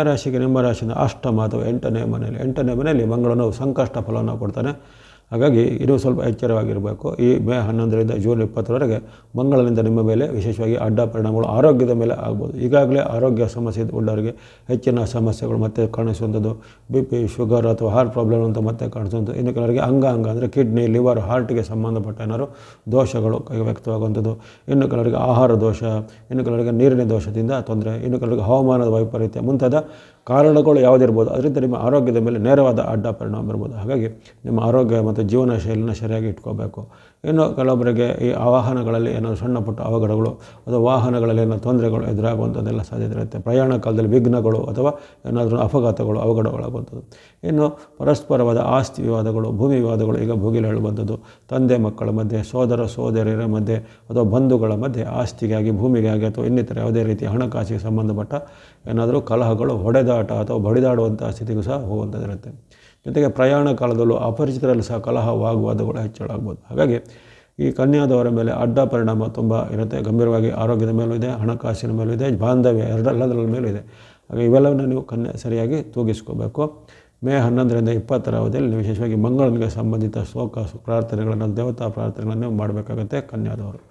ರಾಶಿಗೆ ನಿಮ್ಮ ರಾಶಿಯಿಂದ ಅಷ್ಟಮ ಅಥವಾ 8ನೇ ಮನೆಯಲ್ಲಿ ಮಂಗಳನು ಸಂಕಷ್ಟ ಫಲವನ್ನು ಕೊಡ್ತಾನೆ. ಹಾಗಾಗಿ ಇದು ಸ್ವಲ್ಪ ಎಚ್ಚರವಾಗಿರಬೇಕು. ಈ ಮೇ 11ರಿಂದ ಜೂನ್ 20ರವರೆಗೆ ಮಂಗಳನಿಂದ ನಿಮ್ಮ ಮೇಲೆ ವಿಶೇಷವಾಗಿ ಅಡ್ಡ ಪರಿಣಾಮಗಳು ಆರೋಗ್ಯದ ಮೇಲೆ ಆಗ್ಬೋದು. ಈಗಾಗಲೇ ಆರೋಗ್ಯ ಸಮಸ್ಯೆ ಉಳ್ಳವರಿಗೆ ಹೆಚ್ಚಿನ ಸಮಸ್ಯೆಗಳು ಮತ್ತೆ ಕಾಣಿಸುವಂಥದ್ದು, BP, ಶುಗರ್ ಅಥವಾ ಹಾರ್ಟ್ ಪ್ರಾಬ್ಲಮ್ ಅಂತ ಮತ್ತೆ ಕಾಣಿಸುವಂಥದ್ದು. ಇನ್ನು ಕೆಲವರಿಗೆ ಅಂಗಾಂಗ ಅಂದರೆ ಕಿಡ್ನಿ, ಲಿವರ್, ಹಾರ್ಟಿಗೆ ಸಂಬಂಧಪಟ್ಟ ಏನಾದ್ರು ದೋಷಗಳು ವ್ಯಕ್ತವಾಗುವಂಥದ್ದು, ಇನ್ನು ಕೆಲವರಿಗೆ ಆಹಾರ ದೋಷ, ಇನ್ನು ಕೆಲವರಿಗೆ ನೀರಿನ ದೋಷದಿಂದ ತೊಂದರೆ, ಇನ್ನು ಕೆಲವರಿಗೆ ಹವಾಮಾನದ ವೈಪರೀತ್ಯ ಮುಂತಾದ ಕಾರಣಗಳು ಯಾವುದಿರ್ಬೋದು ಅದರಿಂದ ನಿಮ್ಮ ಆರೋಗ್ಯದ ಮೇಲೆ ನೇರವಾದ ಅಡ್ಡ ಪರಿಣಾಮ ಇರ್ಬೋದು. ಹಾಗಾಗಿ ನಿಮ್ಮ ಆರೋಗ್ಯ ಮತ್ತು ಜೀವನ ಶೈಲಿನ ಸರಿಯಾಗಿ ಇಟ್ಕೋಬೇಕು. ಇನ್ನು ಕೆಲವೊಬ್ಬರಿಗೆ ಈ ವಾಹನಗಳಲ್ಲಿ ಏನಾದರೂ ಸಣ್ಣ ಪುಟ್ಟ ಅವಘಡಗಳು ಅಥವಾ ವಾಹನಗಳಲ್ಲಿ ಏನೋ ತೊಂದರೆಗಳು ಎದುರಾಗುವಂಥದ್ದೆಲ್ಲ ಸಾಧ್ಯತೆ ಇರುತ್ತೆ. ಪ್ರಯಾಣ ಕಾಲದಲ್ಲಿ ವಿಘ್ನಗಳು ಅಥವಾ ಏನಾದರೂ ಅಪಘಾತಗಳು, ಅವಘಡಗಳಾಗುವಂಥದ್ದು. ಇನ್ನು ಪರಸ್ಪರವಾದ ಆಸ್ತಿ ವಿವಾದಗಳು, ಭೂಮಿ ವಿವಾದಗಳು ಈಗ ಭೂಗಿಲು ಹೇಳುವಂಥದ್ದು, ತಂದೆ ಮಕ್ಕಳ ಮಧ್ಯೆ, ಸೋದರ ಸೋದರಿಯರ ಮಧ್ಯೆ ಅಥವಾ ಬಂಧುಗಳ ಮಧ್ಯೆ ಆಸ್ತಿಗಾಗಿ, ಭೂಮಿಗಾಗಿ ಅಥವಾ ಇನ್ನಿತರ ಯಾವುದೇ ರೀತಿಯ ಹಣಕಾಸಿಗೆ ಸಂಬಂಧಪಟ್ಟ ಏನಾದರೂ ಕಲಹಗಳು, ಹೊಡೆದಾಟ ಅಥವಾ ಬಡಿದಾಡುವಂಥ ಸ್ಥಿತಿಗೂ ಸಹ ಹೋಗುವಂಥದ್ದಿರುತ್ತೆ. ಜೊತೆಗೆ ಪ್ರಯಾಣ ಕಾಲದಲ್ಲೂ ಅಪರಿಚಿತರಲ್ಲಿ ಸಹ ಕಲಹ, ವಾಗ್ವಾದಗಳು ಹೆಚ್ಚಳ ಆಗ್ಬೋದು. ಹಾಗಾಗಿ ಈ ಕನ್ಯಾದವರ ಮೇಲೆ ಅಡ್ಡ ಪರಿಣಾಮ ತುಂಬ ಇರುತ್ತೆ. ಗಂಭೀರವಾಗಿ ಆರೋಗ್ಯದ ಮೇಲೂ ಇದೆ, ಹಣಕಾಸಿನ ಮೇಲೂ ಇದೆ, ಬಾಂಧವ್ಯ ಎಲ್ಲದರ ಮೇಲೂ ಇದೆ. ಹಾಗೆ ಇವೆಲ್ಲವನ್ನು ನೀವು ಸರಿಯಾಗಿ ತೂಗಿಸ್ಕೋಬೇಕು. ಮೇ 11ರಿಂದ 20ರ ಅವಧಿಯಲ್ಲಿ ನೀವು ವಿಶೇಷವಾಗಿ ಮಂಗಳನಿಗೆ ಸಂಬಂಧಿತ ಶ್ಲೋಕ ಪ್ರಾರ್ಥನೆಗಳನ್ನು, ದೇವತಾ ಪ್ರಾರ್ಥನೆಗಳನ್ನು ಮಾಡಬೇಕಾಗುತ್ತೆ ಕನ್ಯಾದವರು.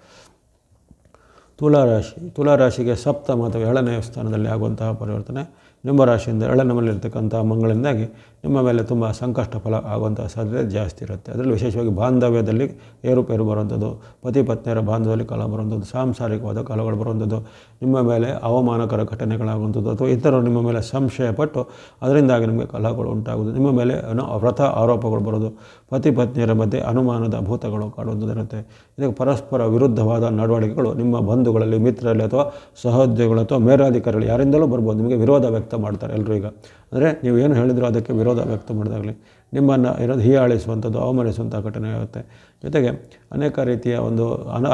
ತುಲಾರಾಶಿಗೆ ಸಪ್ತಮ ಅಥವಾ 7ನೇ ಸ್ಥಾನದಲ್ಲಿ ಆಗುವಂತಹ ಪರಿವರ್ತನೆ. ನಿಮ್ಮ ರಾಶಿಯಿಂದ 7ನೇ ಮನೆಯಲ್ಲಿರ್ತಕ್ಕಂಥ ಮಂಗಳಿಂದಾಗಿ ನಿಮ್ಮ ಮೇಲೆ ತುಂಬ ಸಂಕಷ್ಟ ಫಲ ಆಗುವಂಥ ಸಾಧ್ಯತೆ ಜಾಸ್ತಿ ಇರುತ್ತೆ. ಅದರಲ್ಲಿ ವಿಶೇಷವಾಗಿ ಬಾಂಧವ್ಯದಲ್ಲಿ ಏರುಪೇರು ಬರುವಂಥದ್ದು, ಪತಿ ಪತ್ನಿಯರ ಬಾಂಧವ್ಯದಲ್ಲಿ ಕಲ ಬರುವಂಥದ್ದು, ಸಾಂಸಾರಿಕವಾದ ಕಲಗಳು ಬರುವಂಥದ್ದು, ನಿಮ್ಮ ಮೇಲೆ ಅವಮಾನಕರ ಘಟನೆಗಳಾಗುವಂಥದ್ದು ಅಥವಾ ಇತರರು ನಿಮ್ಮ ಮೇಲೆ ಸಂಶಯ ಪಟ್ಟು ಅದರಿಂದಾಗಿ ನಿಮಗೆ ಕಲಹಗಳು ಉಂಟಾಗುವುದು, ನಿಮ್ಮ ಮೇಲೆ ವ್ರತ ಆರೋಪಗಳು ಬರೋದು, ಪತಿ ಪತ್ನಿಯರ ಮಧ್ಯೆ ಅನುಮಾನದ ಭೂತಗಳು ಕಾಡುವಂಥದ್ದಿರುತ್ತೆ. ಇದಕ್ಕೆ ಪರಸ್ಪರ ವಿರುದ್ಧವಾದ ನಡವಳಿಕೆಗಳು ನಿಮ್ಮ ಬಂಧುಗಳಲ್ಲಿ, ಮಿತ್ರರಲ್ಲಿ ಅಥವಾ ಸಹೋದ್ಯೋಗಿಗಳು ಅಥವಾ ಮೇಲಾಧಿಕಾರಿಗಳು ಯಾರಿಂದಲೂ ಬರ್ಬೋದು. ನಿಮಗೆ ವಿರೋಧ ವ್ಯಕ್ತ ಮಾಡ್ತಾರೆ ಎಲ್ಲರೂ. ಈಗ ಅಂದರೆ ನೀವು ಏನು ಹೇಳಿದ್ರು ಅದಕ್ಕೆ ವಿರೋಧ ವ್ಯಕ್ತ ಮಾಡಿದಾಗಲಿ ನಿಮ್ಮನ್ನು ಹೀಯಾಳಿಸುವಂಥದ್ದು, ಅವಮಾನಿಸುವಂಥ ಘಟನೆ ಆಗುತ್ತೆ. ಜೊತೆಗೆ ಅನೇಕ ರೀತಿಯ ಒಂದು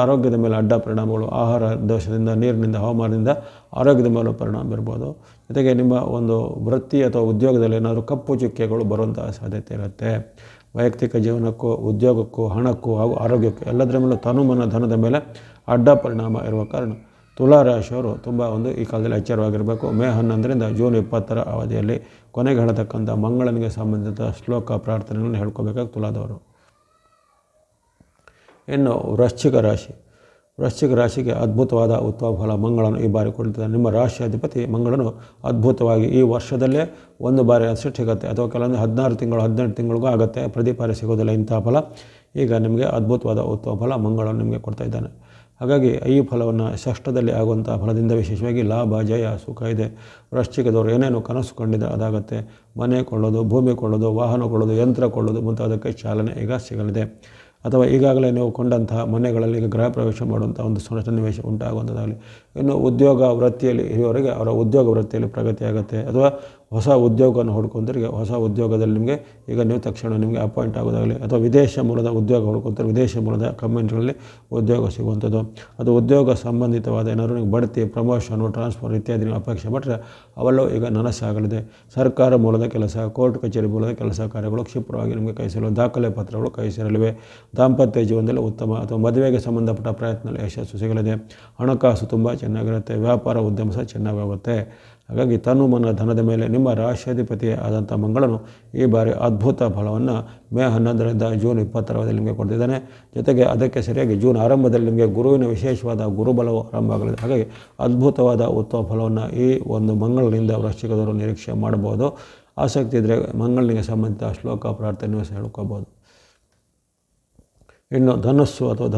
ಆರೋಗ್ಯದ ಮೇಲೆ ಅಡ್ಡ ಪರಿಣಾಮಗಳು, ಆಹಾರ ದೋಷದಿಂದ, ನೀರಿನಿಂದ, ಹವಾಮಾನದಿಂದ ಆರೋಗ್ಯದ ಮೇಲೂ ಪರಿಣಾಮ ಬೀರ್ಬೋದು. ಜೊತೆಗೆ ನಿಮ್ಮ ಒಂದು ವೃತ್ತಿ ಅಥವಾ ಉದ್ಯೋಗದಲ್ಲಿ ಏನಾದರೂ ಕಪ್ಪು ಚುಕ್ಕೆಗಳು ಬರುವಂಥ ಸಾಧ್ಯತೆ ಇರುತ್ತೆ. ವೈಯಕ್ತಿಕ ಜೀವನಕ್ಕೂ, ಉದ್ಯೋಗಕ್ಕೂ, ಹಣಕ್ಕೂ ಹಾಗೂ ಆರೋಗ್ಯಕ್ಕೂ ಎಲ್ಲದರ ಮೇಲೆ ತನುಮನ ಧನದ ಮೇಲೆ ಅಡ್ಡ ಪರಿಣಾಮ ಇರುವ ಕಾರಣ ತುಲಾ ರಾಶಿಯವರು ತುಂಬ ಈ ಕಾಲದಲ್ಲಿ ಎಚ್ಚರವಾಗಿರಬೇಕು. ಮೇ 11ರಿಂದ ಜೂನ್ 20ರ ಅವಧಿಯಲ್ಲಿ ಕೊನೆಗೆ ಹೇಳತಕ್ಕಂಥ ಮಂಗಳನಿಗೆ ಸಂಬಂಧಿಸಿದ ಶ್ಲೋಕ ಪ್ರಾರ್ಥನೆಗಳನ್ನು ಹೇಳ್ಕೋಬೇಕಾಗಿ ತುಲಾದವರು. ಇನ್ನು ವೃಶ್ಚಿಕ ರಾಶಿಗೆ ಅದ್ಭುತವಾದ ಉತ್ತಮ ಫಲ ಮಂಗಳನು ಈ ಬಾರಿ ಕೊಡ್ತಿದ್ದಾನೆ. ನಿಮ್ಮ ರಾಶಿ ಅಧಿಪತಿ ಮಂಗಳನು ಅದ್ಭುತವಾಗಿ ಈ ವರ್ಷದಲ್ಲೇ ಒಂದು ಬಾರಿ ಅಷ್ಟು ಸಿಗುತ್ತೆ, ಅಥವಾ ಕೆಲವೊಂದು 16 ತಿಂಗಳು 18 ತಿಂಗಳಿಗೂ ಆಗುತ್ತೆ, ಪ್ರತಿ ಬಾರಿ ಸಿಗೋದಿಲ್ಲ ಇಂಥ ಫಲ. ಈಗ ನಿಮಗೆ ಅದ್ಭುತವಾದ ಉತ್ತಮ ಫಲ ಮಂಗಳನು ನಿಮಗೆ ಕೊಡ್ತಾ ಇದ್ದಾನೆ. ಹಾಗಾಗಿ ಈ ಫಲವನ್ನು ಷಷ್ಠದಲ್ಲಿ ಆಗುವಂಥ ಫಲದಿಂದ ವಿಶೇಷವಾಗಿ ಲಾಭ, ಜಯ, ಸುಖ ಇದೆ. ವೃಶ್ಚಿಕದವರು ಏನೇನು ಕನಸು ಕೊಂಡಿದ್ದರೆ ಅದಾಗುತ್ತೆ. ಮನೆ ಕೊಳ್ಳೋದು, ಭೂಮಿ ಕೊಳ್ಳೋದು, ವಾಹನ ಕೊಳ್ಳೋದು, ಯಂತ್ರ ಕೊಳ್ಳೋದು ಮುಂತಾದಕ್ಕೆ ಚಾಲನೆ ಈಗ ಸಿಗಲಿದೆ. ಅಥವಾ ಈಗಾಗಲೇ ನೀವು ಕೊಂಡಂತಹ ಮನೆಗಳಲ್ಲಿ ಈಗ ಗೃಹ ಪ್ರವೇಶ ಮಾಡುವಂಥ ಒಂದು ಸನ್ನಿವೇಶ ಉಂಟಾಗುವಂಥದ್ದಾಗಲಿ. ಇನ್ನು ಉದ್ಯೋಗ ವೃತ್ತಿಯಲ್ಲಿ ಇರುವವರೆಗೆ ಅವರ ಉದ್ಯೋಗ ವೃತ್ತಿಯಲ್ಲಿ ಪ್ರಗತಿ ಆಗುತ್ತೆ. ಅಥವಾ ಹೊಸ ಉದ್ಯೋಗವನ್ನು ಹುಡ್ಕೊಂತರಿಗೆ ಹೊಸ ಉದ್ಯೋಗದಲ್ಲಿ ನಿಮಗೆ ಈಗ ನೀವು ತಕ್ಷಣ ನಿಮಗೆ ಅಪಾಯಿಂಟ್ ಆಗೋದಾಗಲಿ, ಅಥವಾ ವಿದೇಶ ಮೂಲದ ಉದ್ಯೋಗ ಹುಡ್ಕೊಂತಾರೆ, ವಿದೇಶ ಮೂಲದ ಕಂಪನಿಗಳಲ್ಲಿ ಉದ್ಯೋಗ ಸಿಗುವಂಥದ್ದು, ಅದು ಉದ್ಯೋಗ ಸಂಬಂಧಿತವಾದ ಏನಾದರೂ ನೀವು ಬಡ್ತಿ, ಪ್ರಮೋಷನು, ಟ್ರಾನ್ಸ್ಫರ್ ಇತ್ಯಾದಿ ನೀವು ಅಪೇಕ್ಷೆ ಪಟ್ಟರೆ ಅವೆಲ್ಲವೂ ಈಗ ನನಸಾಗಲಿದೆ. ಸರ್ಕಾರ ಮೂಲದ ಕೆಲಸ, ಕೋರ್ಟ್ ಕಚೇರಿ ಮೂಲದ ಕೆಲಸ ಕಾರ್ಯಗಳು ಕ್ಷಿಪ್ರವಾಗಿ ನಿಮಗೆ ಕೈ ಸೇರಲು, ದಾಖಲೆ ಪತ್ರಗಳು ಕೈ ಸೇರಲಿವೆ. ದಾಂಪತ್ಯ ಜೀವನದಲ್ಲಿ ಉತ್ತಮ ಅಥವಾ ಮದುವೆಗೆ ಸಂಬಂಧಪಟ್ಟ ಪ್ರಯತ್ನದಲ್ಲಿ ಯಶಸ್ಸು ಸಿಗಲಿದೆ. ಹಣಕಾಸು ತುಂಬ ಚೆನ್ನಾಗಿರುತ್ತೆ. ವ್ಯಾಪಾರ ಉದ್ಯಮ ಸಹ ಚೆನ್ನಾಗಾಗುತ್ತೆ. ಹಾಗಾಗಿ ತನುಮನ ಧನದ ಮೇಲೆ ನಿಮ್ಮ ರಾಶ್ಯಾಧಿಪತಿ ಆದಂಥ ಮಂಗಳನು ಈ ಬಾರಿ ಅದ್ಭುತ ಫಲವನ್ನು ಮೇ 11ರಿಂದ ಜೂನ್ 20ರ ಅವಧಿಯಲ್ಲಿ ನಿಮಗೆ ಕೊಡ್ತಿದ್ದಾನೆ. ಜೊತೆಗೆ ಅದಕ್ಕೆ ಸರಿಯಾಗಿ ಜೂನ್ ಆರಂಭದಲ್ಲಿ ನಿಮಗೆ ಗುರುವಿನ ವಿಶೇಷವಾದ ಗುರುಬಲವು ಆರಂಭ ಆಗಲಿದೆ. ಹಾಗಾಗಿ ಅದ್ಭುತವಾದ ಉತ್ತಮ ಫಲವನ್ನು ಈ ಒಂದು ಮಂಗಳನಿಂದ ವೃಶ್ಚಿಕದವರು ನಿರೀಕ್ಷೆ ಮಾಡಬಹುದು. ಆಸಕ್ತಿ ಇದ್ದರೆ ಮಂಗಳನಿಗೆ ಸಂಬಂಧಿತ ಶ್ಲೋಕ ಪ್ರಾರ್ಥನೆಯೂ ಸಹ ಹೇಳ್ಕೋಬೋದು. ಇನ್ನು ಧನುಸ್ಸು ಅಥವಾ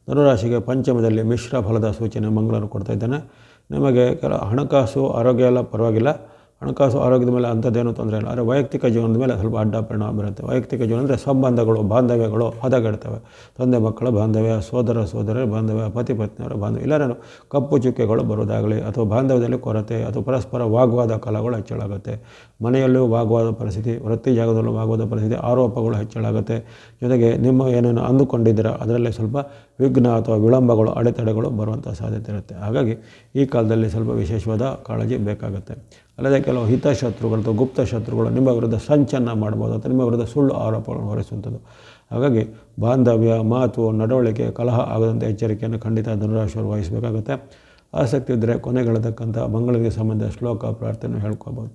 ಧನುರಾಶಿಗೆ ಪಂಚಮದಲ್ಲಿ ಮಿಶ್ರ ಫಲದ ಸೂಚನೆ ಮಂಗಳನು ಕೊಡ್ತಾ ಇದ್ದಾನೆ. ನಿಮಗೆ ಹಣಕಾಸು ಆರೋಗ್ಯ ಎಲ್ಲ ಪರವಾಗಿಲ್ಲ, ಹಣಕಾಸು ಆರೋಗ್ಯದ ಮೇಲೆ ಅಂಥದ್ದೇನೂ ತೊಂದರೆ ಇಲ್ಲ. ಆದರೆ ವೈಯಕ್ತಿಕ ಜೀವನದ ಮೇಲೆ ಸ್ವಲ್ಪ ಅಡ್ಡ ಪರಿಣಾಮ ಬರುತ್ತೆ. ವೈಯಕ್ತಿಕ ಜೀವನ ಅಂದರೆ ಸಂಬಂಧಗಳು, ಬಾಂಧವ್ಯಗಳು ಹದಗೆಡ್ತವೆ. ತಂದೆ ಮಕ್ಕಳ ಬಾಂಧವ್ಯ, ಸೋದರರ ಬಾಂಧವ್ಯ, ಪತಿ ಪತ್ನಿಯವರ ಬಾಂಧವ್ಯ, ಇಲ್ಲರೇನು ಕಪ್ಪು ಚುಕ್ಕೆಗಳು ಬರೋದಾಗಲಿ, ಅಥವಾ ಬಾಂಧವ್ಯದಲ್ಲಿ ಕೊರತೆ ಅಥವಾ ಪರಸ್ಪರ ವಾಗ್ವಾದ ಕಲಗಳು ಹೆಚ್ಚಳಾಗುತ್ತೆ. ಮನೆಯಲ್ಲೂ ವಾಗ್ವಾದ ಪರಿಸ್ಥಿತಿ, ವೃತ್ತಿ ಜಾಗದಲ್ಲೂ ವಾಗ್ವಾದ ಪರಿಸ್ಥಿತಿ, ಆರೋಪಗಳು ಹೆಚ್ಚಳಾಗುತ್ತೆ. ಜೊತೆಗೆ ನಿಮ್ಮ ಏನೇನು ಅಂದುಕೊಂಡಿದ್ದೀರ ಅದರಲ್ಲಿ ಸ್ವಲ್ಪ ವಿಘ್ನ ಅಥವಾ ವಿಳಂಬಗಳು, ಅಡೆತಡೆಗಳು ಬರುವಂಥ ಸಾಧ್ಯತೆ ಇರುತ್ತೆ. ಹಾಗಾಗಿ ಈ ಕಾಲದಲ್ಲಿ ಸ್ವಲ್ಪ ವಿಶೇಷವಾದ ಕಾಳಜಿ ಬೇಕಾಗುತ್ತೆ. ಅಲ್ಲದೆ ಕೆಲವು ಹಿತಶತ್ರುಗಳು ಅಥವಾ ಗುಪ್ತ ಶತ್ರುಗಳು ನಿಮ್ಮ ವಿರುದ್ಧ ಸಂಚನ್ನು ಮಾಡ್ಬೋದು, ಅಥವಾ ನಿಮ್ಮ ವಿರುದ್ಧ ಸುಳ್ಳು ಆರೋಪಗಳನ್ನು ಹೊರಿಸುವಂಥದ್ದು. ಹಾಗಾಗಿ ಬಾಂಧವ್ಯ, ಮಾತು, ನಡವಳಿಕೆ, ಕಲಹ ಆಗದಂಥ ಎಚ್ಚರಿಕೆಯನ್ನು ಖಂಡಿತ ಧನುರಾಶಿಯವರು ವಹಿಸಬೇಕಾಗುತ್ತೆ. ಆಸಕ್ತಿ ಇದ್ದರೆ ಕೊನೆಗೆಳತಕ್ಕಂಥ ಮಂಗಳನಿಗೆ ಸಂಬಂಧ ಶ್ಲೋಕ ಪ್ರಾರ್ಥನೆ ಹೇಳ್ಕೋಬೋದು.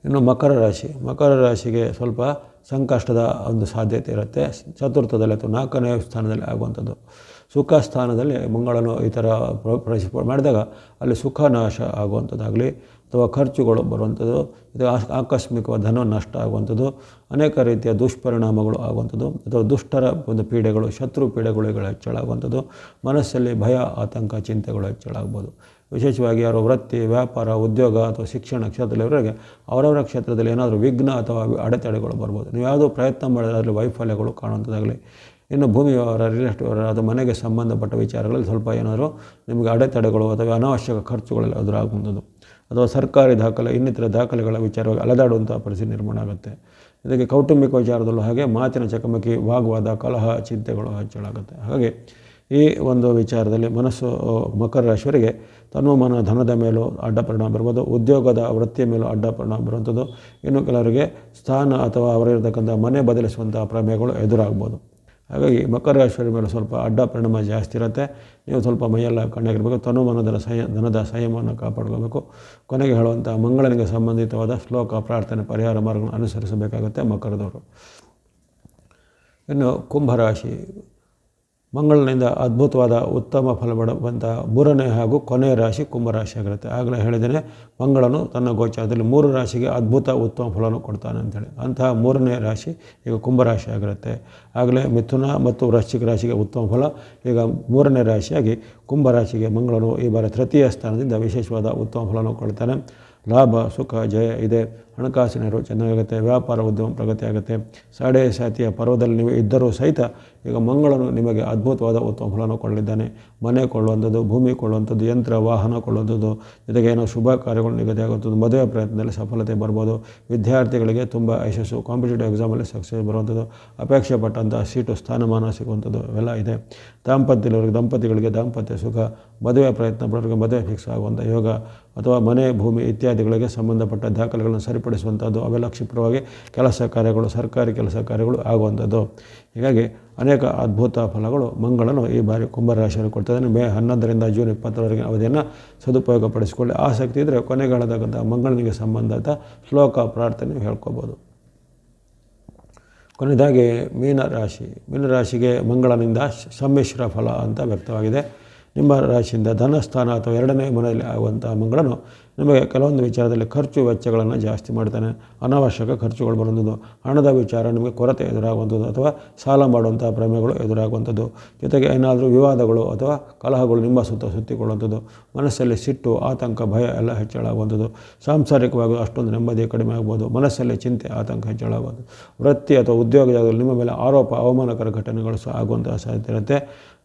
ಇನ್ನು ಮಕರ ರಾಶಿಗೆ ಸ್ವಲ್ಪ ಸಂಕಷ್ಟದ ಒಂದು ಸಾಧ್ಯತೆ ಇರುತ್ತೆ. ಚತುರ್ಥದಲ್ಲಿ ಅಥವಾ 4ನೇ ಸ್ಥಾನದಲ್ಲಿ ಆಗುವಂಥದ್ದು. ಸುಖ ಸ್ಥಾನದಲ್ಲಿ ಮಂಗಳನು ಈ ಥರ ಮಾಡಿದಾಗ ಅಲ್ಲಿ ಸುಖ ನಾಶ ಆಗುವಂಥದ್ದಾಗಲಿ, ಅಥವಾ ಖರ್ಚುಗಳು ಬರುವಂಥದ್ದು, ಇದು ಆಕಸ್ಮಿಕವಾದ ಧನ ನಷ್ಟ ಆಗುವಂಥದ್ದು, ಅನೇಕ ರೀತಿಯ ದುಷ್ಪರಿಣಾಮಗಳು ಆಗುವಂಥದ್ದು, ಅಥವಾ ದುಷ್ಟರ ಒಂದು ಪೀಡೆಗಳು, ಶತ್ರು ಪೀಡೆಗಳು ಹೆಚ್ಚಳಾಗುವಂಥದ್ದು, ಮನಸ್ಸಲ್ಲಿ ಭಯ, ಆತಂಕ, ಚಿಂತೆಗಳು ಹೆಚ್ಚಳಾಗ್ಬೋದು. ವಿಶೇಷವಾಗಿ ಯಾರು ವೃತ್ತಿ, ವ್ಯಾಪಾರ, ಉದ್ಯೋಗ ಅಥವಾ ಶಿಕ್ಷಣ ಕ್ಷೇತ್ರದಲ್ಲಿವರೆಗೆ ಅವರವರ ಕ್ಷೇತ್ರದಲ್ಲಿ ಏನಾದರೂ ವಿಘ್ನ ಅಥವಾ ಅಡೆತಡೆಗಳು ಬರ್ಬೋದು. ನೀವು ಯಾವುದೋ ಪ್ರಯತ್ನ ಮಾಡಿದ್ರೆ ಅದರಲ್ಲಿ ವೈಫಲ್ಯಗಳು ಕಾಣುವಂಥದ್ದಾಗಲಿ. ಇನ್ನು ಭೂಮಿ ವ್ಯವಹಾರ, ರಿಯಲ್ ಎಸ್ಟೇಟ್ ವ್ಯವಹಾರ ಅಥವಾ ಮನೆಗೆ ಸಂಬಂಧಪಟ್ಟ ವಿಚಾರಗಳಲ್ಲಿ ಸ್ವಲ್ಪ ಏನಾದರೂ ನಿಮಗೆ ಅಡೆತಡೆಗಳು ಅಥವಾ ಅನಾವಶ್ಯಕ ಖರ್ಚುಗಳೆಲ್ಲ ಎದುರಾಗುವಂಥದ್ದು, ಅಥವಾ ಸರ್ಕಾರಿ ದಾಖಲೆ, ಇನ್ನಿತರ ದಾಖಲೆಗಳ ವಿಚಾರವಾಗಿ ಅಲೆದಾಡುವಂಥ ಪರಿಸ್ಥಿತಿ ನಿರ್ಮಾಣ ಆಗುತ್ತೆ. ಇದಕ್ಕೆ ಕೌಟುಂಬಿಕ ವಿಚಾರದಲ್ಲೂ ಹಾಗೆ ಮಾತಿನ ಚಕಮಕಿ, ವಾಗ್ವಾದ, ಕಲಹ, ಚಿಂತೆಗಳು ಹೆಚ್ಚಳಾಗುತ್ತೆ. ಹಾಗಾಗಿ ಈ ಒಂದು ವಿಚಾರದಲ್ಲಿ ಮಕರ ರಾಶಿಯವರಿಗೆ ತನುಮನ ಧನದ ಮೇಲೂ ಅಡ್ಡ ಪರಿಣಾಮ ಬರ್ಬೋದು, ಉದ್ಯೋಗದ ವೃತ್ತಿಯ ಮೇಲೂ ಅಡ್ಡ ಪರಿಣಾಮ ಬರುವಂಥದ್ದು. ಇನ್ನು ಕೆಲವರಿಗೆ ಸ್ಥಾನ ಅಥವಾ ಅವರಿರತಕ್ಕಂಥ ಮನೆ ಬದಲಿಸುವಂಥ ಪ್ರಮೇಯಗಳು ಎದುರಾಗ್ಬೋದು. ಹಾಗಾಗಿ ಮಕರ ರಾಶಿಯವರ ಮೇಲೆ ಸ್ವಲ್ಪ ಅಡ್ಡ ಪರಿಣಾಮ ಜಾಸ್ತಿ ಇರುತ್ತೆ. ನೀವು ಸ್ವಲ್ಪ ಮೈಯೆಲ್ಲ ಕಣ್ಣಾಗಿರಬೇಕು. ಧನದ ಸಂಯಮವನ್ನು ಕಾಪಾಡ್ಕೋಬೇಕು. ಕೊನೆಗೆ ಹೇಳುವಂಥ ಮಂಗಳನಿಗೆ ಸಂಬಂಧಿತವಾದ ಶ್ಲೋಕ ಪ್ರಾರ್ಥನೆ ಪರಿಹಾರ ಮಾರ್ಗಗಳನ್ನು ಅನುಸರಿಸಬೇಕಾಗುತ್ತೆ ಮಕರದವರು. ಇನ್ನು ಕುಂಭರಾಶಿ ಮಂಗಳನಿಂದ ಅದ್ಭುತವಾದ ಉತ್ತಮ ಫಲ ಪಡುವಂಥ 3ನೇ ಹಾಗೂ ಕೊನೆಯ ರಾಶಿ ಕುಂಭರಾಶಿ ಆಗಿರುತ್ತೆ. ಆಗಲೇ ಹೇಳಿದ್ದೇನೆ, ಮಂಗಳನು ತನ್ನ ಗೋಚಾರದಲ್ಲಿ 3 ರಾಶಿಗೆ ಅದ್ಭುತ ಉತ್ತಮ ಫಲವನ್ನು ಕೊಡ್ತಾನೆ ಅಂತೇಳಿ. ಅಂತಹ 3ನೇ ರಾಶಿ ಈಗ ಕುಂಭರಾಶಿ ಆಗಿರುತ್ತೆ. ಆಗಲೇ ಮಿಥುನ ಮತ್ತು ವೃಶ್ಚಿಕ ರಾಶಿಗೆ ಉತ್ತಮ ಫಲ, ಈಗ 3ನೇ ರಾಶಿಯಾಗಿ ಕುಂಭರಾಶಿಗೆ ಮಂಗಳನು ಈ ಬಾರಿ ತೃತೀಯ ಸ್ಥಾನದಿಂದ ವಿಶೇಷವಾದ ಉತ್ತಮ ಫಲವನ್ನು ಕೊಡ್ತಾನೆ. ಲಾಭ, ಸುಖ, ಜಯ ಇದೆ. ಹಣಕಾಸಿನ ನೆರವು ಚೆನ್ನಾಗುತ್ತೆ. ವ್ಯಾಪಾರ ಉದ್ಯಮ ಪ್ರಗತಿ ಆಗುತ್ತೆ. ಸಾಡೆ ಸಾತಿಯ ಪರ್ವದಲ್ಲಿ ನೀವು ಇದ್ದರೂ ಸಹಿತ ಈಗ ಮಂಗಳನು ನಿಮಗೆ ಅದ್ಭುತವಾದ ಉತ್ತಮ ಫಲವನ್ನು ಕೊಡಲಿದ್ದಾನೆ. ಮನೆ ಕೊಳ್ಳುವಂಥದ್ದು, ಭೂಮಿ ಕೊಳ್ಳುವಂಥದ್ದು, ಯಂತ್ರ ವಾಹನ ಕೊಳ್ಳುವಂಥದ್ದು, ಜೊತೆಗೆ ಏನೋ ಶುಭ ಕಾರ್ಯಗಳು ನಿಗದಿಯಾಗುವಂಥದ್ದು, ಮದುವೆ ಪ್ರಯತ್ನದಲ್ಲಿ ಸಫಲತೆ ಬರ್ಬೋದು. ವಿದ್ಯಾರ್ಥಿಗಳಿಗೆ ತುಂಬ ಯಶಸ್ಸು, ಕಾಂಪಿಟೇಟಿವ್ ಎಕ್ಸಾಮಲ್ಲಿ ಸಕ್ಸಸ್ ಬರುವಂಥದ್ದು, ಅಪೇಕ್ಷೆ ಪಟ್ಟಂಥ ಸೀಟು ಸ್ಥಾನಮಾನ ಸಿಗುವಂಥದ್ದು ಇವೆಲ್ಲ ಇದೆ. ದಂಪತಿಗಳಿಗೆ ದಾಂಪತ್ಯ ಸುಖ, ಮದುವೆ ಪ್ರಯತ್ನ ಪಡೋರಿಗೆ ಮದುವೆ ಫಿಕ್ಸ್ ಆಗುವಂಥ ಯೋಗ, ಅಥವಾ ಮನೆ ಭೂಮಿ ಇತ್ಯಾದಿಗಳಿಗೆ ಸಂಬಂಧಪಟ್ಟ ದಾಖಲೆಗಳನ್ನು ಸರಿಪಡಿಸುವಂಥದ್ದು, ಅವೆಲ್ಲ ಕ್ಷಿಪ್ರವಾಗಿ ಕೆಲಸ ಕಾರ್ಯಗಳು, ಸರ್ಕಾರಿ ಕೆಲಸ ಕಾರ್ಯಗಳು ಆಗುವಂಥದ್ದು. ಹೀಗಾಗಿ ಅನೇಕ ಅದ್ಭುತ ಫಲಗಳು ಮಂಗಳನು ಈ ಬಾರಿ ಕುಂಭರಾಶಿಯನ್ನು ಕೊಡ್ತಾಯಿದ್ದಾನೆ. ಮೇ 11ರಿಂದ ಜೂನ್ 20ರವರೆಗೆ ಅವಧಿಯನ್ನು ಸದುಪಯೋಗಪಡಿಸಿಕೊಳ್ಳಿ. ಆಸಕ್ತಿ ಇದ್ದರೆ ಕೊನೆಗಾಲದಾಗಂಥ ಮಂಗಳನಿಗೆ ಸಂಬಂಧಿತ ಶ್ಲೋಕ ಪ್ರಾರ್ಥನೆ ಹೇಳ್ಕೊಬೋದು. ಕೊನೆಯದಾಗಿ ಮೀನರಾಶಿಗೆ ಮಂಗಳನಿಂದ ಸಮ್ಮಿಶ್ರ ಫಲ ಅಂತ ವ್ಯಕ್ತವಾಗಿದೆ. ನಿಮ್ಮ ರಾಶಿಯಿಂದ ಧನಸ್ಥಾನ ಅಥವಾ 2ನೇ ಮನೆಯಲ್ಲಿ ಆಗುವಂಥ ಮಂಗಳನು ನಿಮಗೆ ಕೆಲವೊಂದು ವಿಚಾರದಲ್ಲಿ ಖರ್ಚು ವೆಚ್ಚಗಳನ್ನು ಜಾಸ್ತಿ ಮಾಡ್ತಾನೆ. ಅನಾವಶ್ಯಕ ಖರ್ಚುಗಳು ಬರುವಂಥದ್ದು, ಹಣದ ವಿಚಾರ ನಿಮಗೆ ಕೊರತೆ ಎದುರಾಗುವಂಥದ್ದು, ಅಥವಾ ಸಾಲ ಮಾಡುವಂಥ ಪ್ರಮೇಯಗಳು ಎದುರಾಗುವಂಥದ್ದು, ಜೊತೆಗೆ ಏನಾದರೂ ವಿವಾದಗಳು ಅಥವಾ ಕಲಹಗಳು ನಿಮ್ಮ ಸುತ್ತಿಕೊಳ್ಳುವಂಥದ್ದು, ಮನಸ್ಸಲ್ಲಿ ಸಿಟ್ಟು, ಆತಂಕ, ಭಯ ಎಲ್ಲ ಹೆಚ್ಚಳಾಗುವಂಥದ್ದು, ಸಾಂಸಾರಿಕವಾಗಿ ಅಷ್ಟೊಂದು ನೆಮ್ಮದಿ ಕಡಿಮೆ ಆಗ್ಬೋದು, ಮನಸ್ಸಲ್ಲಿ ಚಿಂತೆ, ಆತಂಕ ಹೆಚ್ಚಳಾಗುವುದು, ವೃತ್ತಿ ಅಥವಾ ಉದ್ಯೋಗ ಜಾಗದಲ್ಲಿ ನಿಮ್ಮ ಮೇಲೆ ಆರೋಪ, ಅವಮಾನಕರ ಘಟನೆಗಳು ಸಹ ಆಗುವಂಥ ಸಾಧ್ಯತೆ ಇರುತ್ತೆ.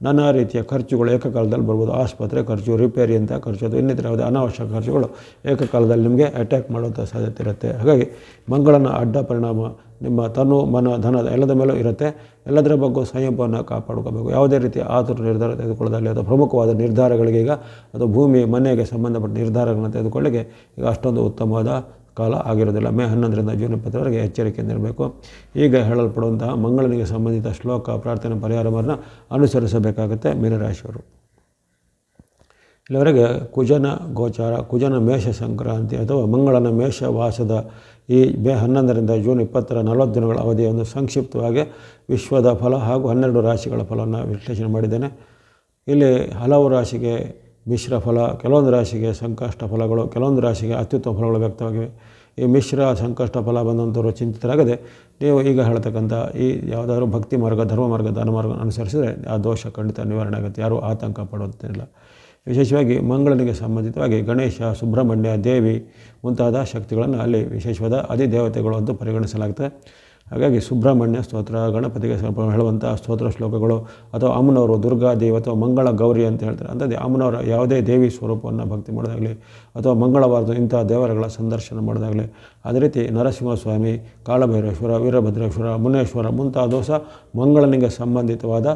ನಾನಾ ರೀತಿಯ ಖರ್ಚುಗಳು ಏಕಕಾಲದಲ್ಲಿ ಬರ್ಬೋದು. ಆಸ್ಪತ್ರೆ ಖರ್ಚು, ರಿಪೇರಿ ಅಂತ ಖರ್ಚು, ಅಥವಾ ಇನ್ನಿತರ ಯಾವುದೇ ಅನಾವಶ್ಯಕ ಖರ್ಚುಗಳು ಏಕಕಾಲದಲ್ಲಿ ನಿಮಗೆ ಅಟ್ಯಾಕ್ ಮಾಡುವಂಥ ಸಾಧ್ಯತೆ ಇರುತ್ತೆ. ಹಾಗಾಗಿ ಮಂಗಳನ ಅಡ್ಡ ಪರಿಣಾಮ ನಿಮ್ಮ ತನು, ಮನ, ಧನ ಎಲ್ಲದ ಮೇಲೂ ಇರುತ್ತೆ. ಎಲ್ಲದರ ಬಗ್ಗೆ ಸಂಯಮವನ್ನು ಕಾಪಾಡ್ಕೋಬೇಕು. ಯಾವುದೇ ರೀತಿಯ ಆತುರ ನಿರ್ಧಾರ ತೆಗೆದುಕೊಳ್ಳೋದಾಗಲಿ, ಅಥವಾ ಪ್ರಮುಖವಾದ ನಿರ್ಧಾರಗಳಿಗೆ ಅಥವಾ ಭೂಮಿ ಮನೆಗೆ ಸಂಬಂಧಪಟ್ಟ ನಿರ್ಧಾರಗಳನ್ನು ತೆಗೆದುಕೊಳ್ಳಿಕ್ಕೆ ಈಗ ಅಷ್ಟೊಂದು ಉತ್ತಮವಾದ ಕಾಲ ಆಗಿರೋದಿಲ್ಲ. ಮೇ 11ರಿಂದ ಜೂನ್ 20ರವರೆಗೆ ಎಚ್ಚರಿಕೆಯಿಂದ ಇರಬೇಕು. ಈಗ ಹೇಳಲ್ಪಡುವಂತಹ ಮಂಗಳನಿಗೆ ಸಂಬಂಧಿತ ಶ್ಲೋಕ ಪ್ರಾರ್ಥನೆ ಪರಿಹಾರವನ್ನು ಅನುಸರಿಸಬೇಕಾಗುತ್ತೆ ಮೀನರಾಶಿಯವರು. ಇಲ್ಲಿವರೆಗೆ ಕುಜನ ಗೋಚಾರ, ಕುಜನ ಮೇಷ ಸಂಕ್ರಾಂತಿ ಅಥವಾ ಮಂಗಳನ ಮೇಷ ವಾಸದ ಈ ಮೇ 11ರಿಂದ ಜೂನ್ 20ರ 40 ದಿನಗಳ ಅವಧಿಯನ್ನು ಸಂಕ್ಷಿಪ್ತವಾಗಿ ವಿಶ್ವದ ಫಲ ಹಾಗೂ 12 ರಾಶಿಗಳ ಫಲವನ್ನು ವಿಶ್ಲೇಷಣೆ ಮಾಡಿದ್ದೇನೆ. ಇಲ್ಲಿ ಹಲವು ರಾಶಿಗೆ ಮಿಶ್ರ ಫಲ, ಕೆಲವೊಂದು ರಾಶಿಗೆ ಸಂಕಷ್ಟ ಫಲಗಳು, ಕೆಲವೊಂದು ರಾಶಿಗೆ ಅತ್ಯುತ್ತಮ ಫಲಗಳು ವ್ಯಕ್ತವಾಗಿವೆ. ಈ ಮಿಶ್ರ ಸಂಕಷ್ಟ ಫಲ ಬಂದಂಥವರು ಚಿಂತಿತರಾಗದೆ ನೀವು ಈಗ ಹೇಳ್ತಕ್ಕಂಥ ಈ ಯಾವುದಾದ್ರೂ ಭಕ್ತಿ ಮಾರ್ಗ, ಧರ್ಮ ಮಾರ್ಗ, ದಾನ ಮಾರ್ಗ ಅನುಸರಿಸಿದರೆ ಆ ದೋಷ ಖಂಡಿತ ನಿವಾರಣೆ ಆಗುತ್ತೆ. ಯಾರೂ ಆತಂಕ ಪಡುವಂತಿಲ್ಲ. ವಿಶೇಷವಾಗಿ ಮಂಗಳನಿಗೆ ಸಂಬಂಧಿತವಾಗಿ ಗಣೇಶ, ಸುಬ್ರಹ್ಮಣ್ಯ, ದೇವಿ ಮುಂತಾದ ಶಕ್ತಿಗಳನ್ನು ಅಲ್ಲಿ ವಿಶೇಷವಾದ ಅಧಿದೇವತೆಗಳು ಅಂತ ಪರಿಗಣಿಸಲಾಗುತ್ತೆ. ಹಾಗಾಗಿ ಸುಬ್ರಹ್ಮಣ್ಯ ಸ್ತೋತ್ರ, ಗಣಪತಿಗೆ ಹೇಳುವಂಥ ಸ್ತೋತ್ರ ಶ್ಲೋಕಗಳು, ಅಥವಾ ಅಮ್ಮನವರು ದುರ್ಗಾದೇವಿ ಅಥವಾ ಮಂಗಳ ಗೌರಿ ಅಂತ ಹೇಳ್ತಾರೆ, ಅಂಥದ್ದು ಅಮ್ಮನವರ ಯಾವುದೇ ದೇವಿ ಸ್ವರೂಪವನ್ನು ಭಕ್ತಿ ಮಾಡೋದಾಗಲಿ, ಅಥವಾ ಮಂಗಳವಾರದ ಇಂಥ ದೇವರುಗಳ ಸಂದರ್ಶನ ಮಾಡೋದಾಗಲಿ, ಅದೇ ರೀತಿ ನರಸಿಂಹಸ್ವಾಮಿ, ಕಾಳಭೈರೇಶ್ವರ, ವೀರಭದ್ರೇಶ್ವರ, ಮುನೇಶ್ವರ ಮುಂತಾದ ಸಹ ಮಂಗಳನಿಗೆ ಸಂಬಂಧಿತವಾದ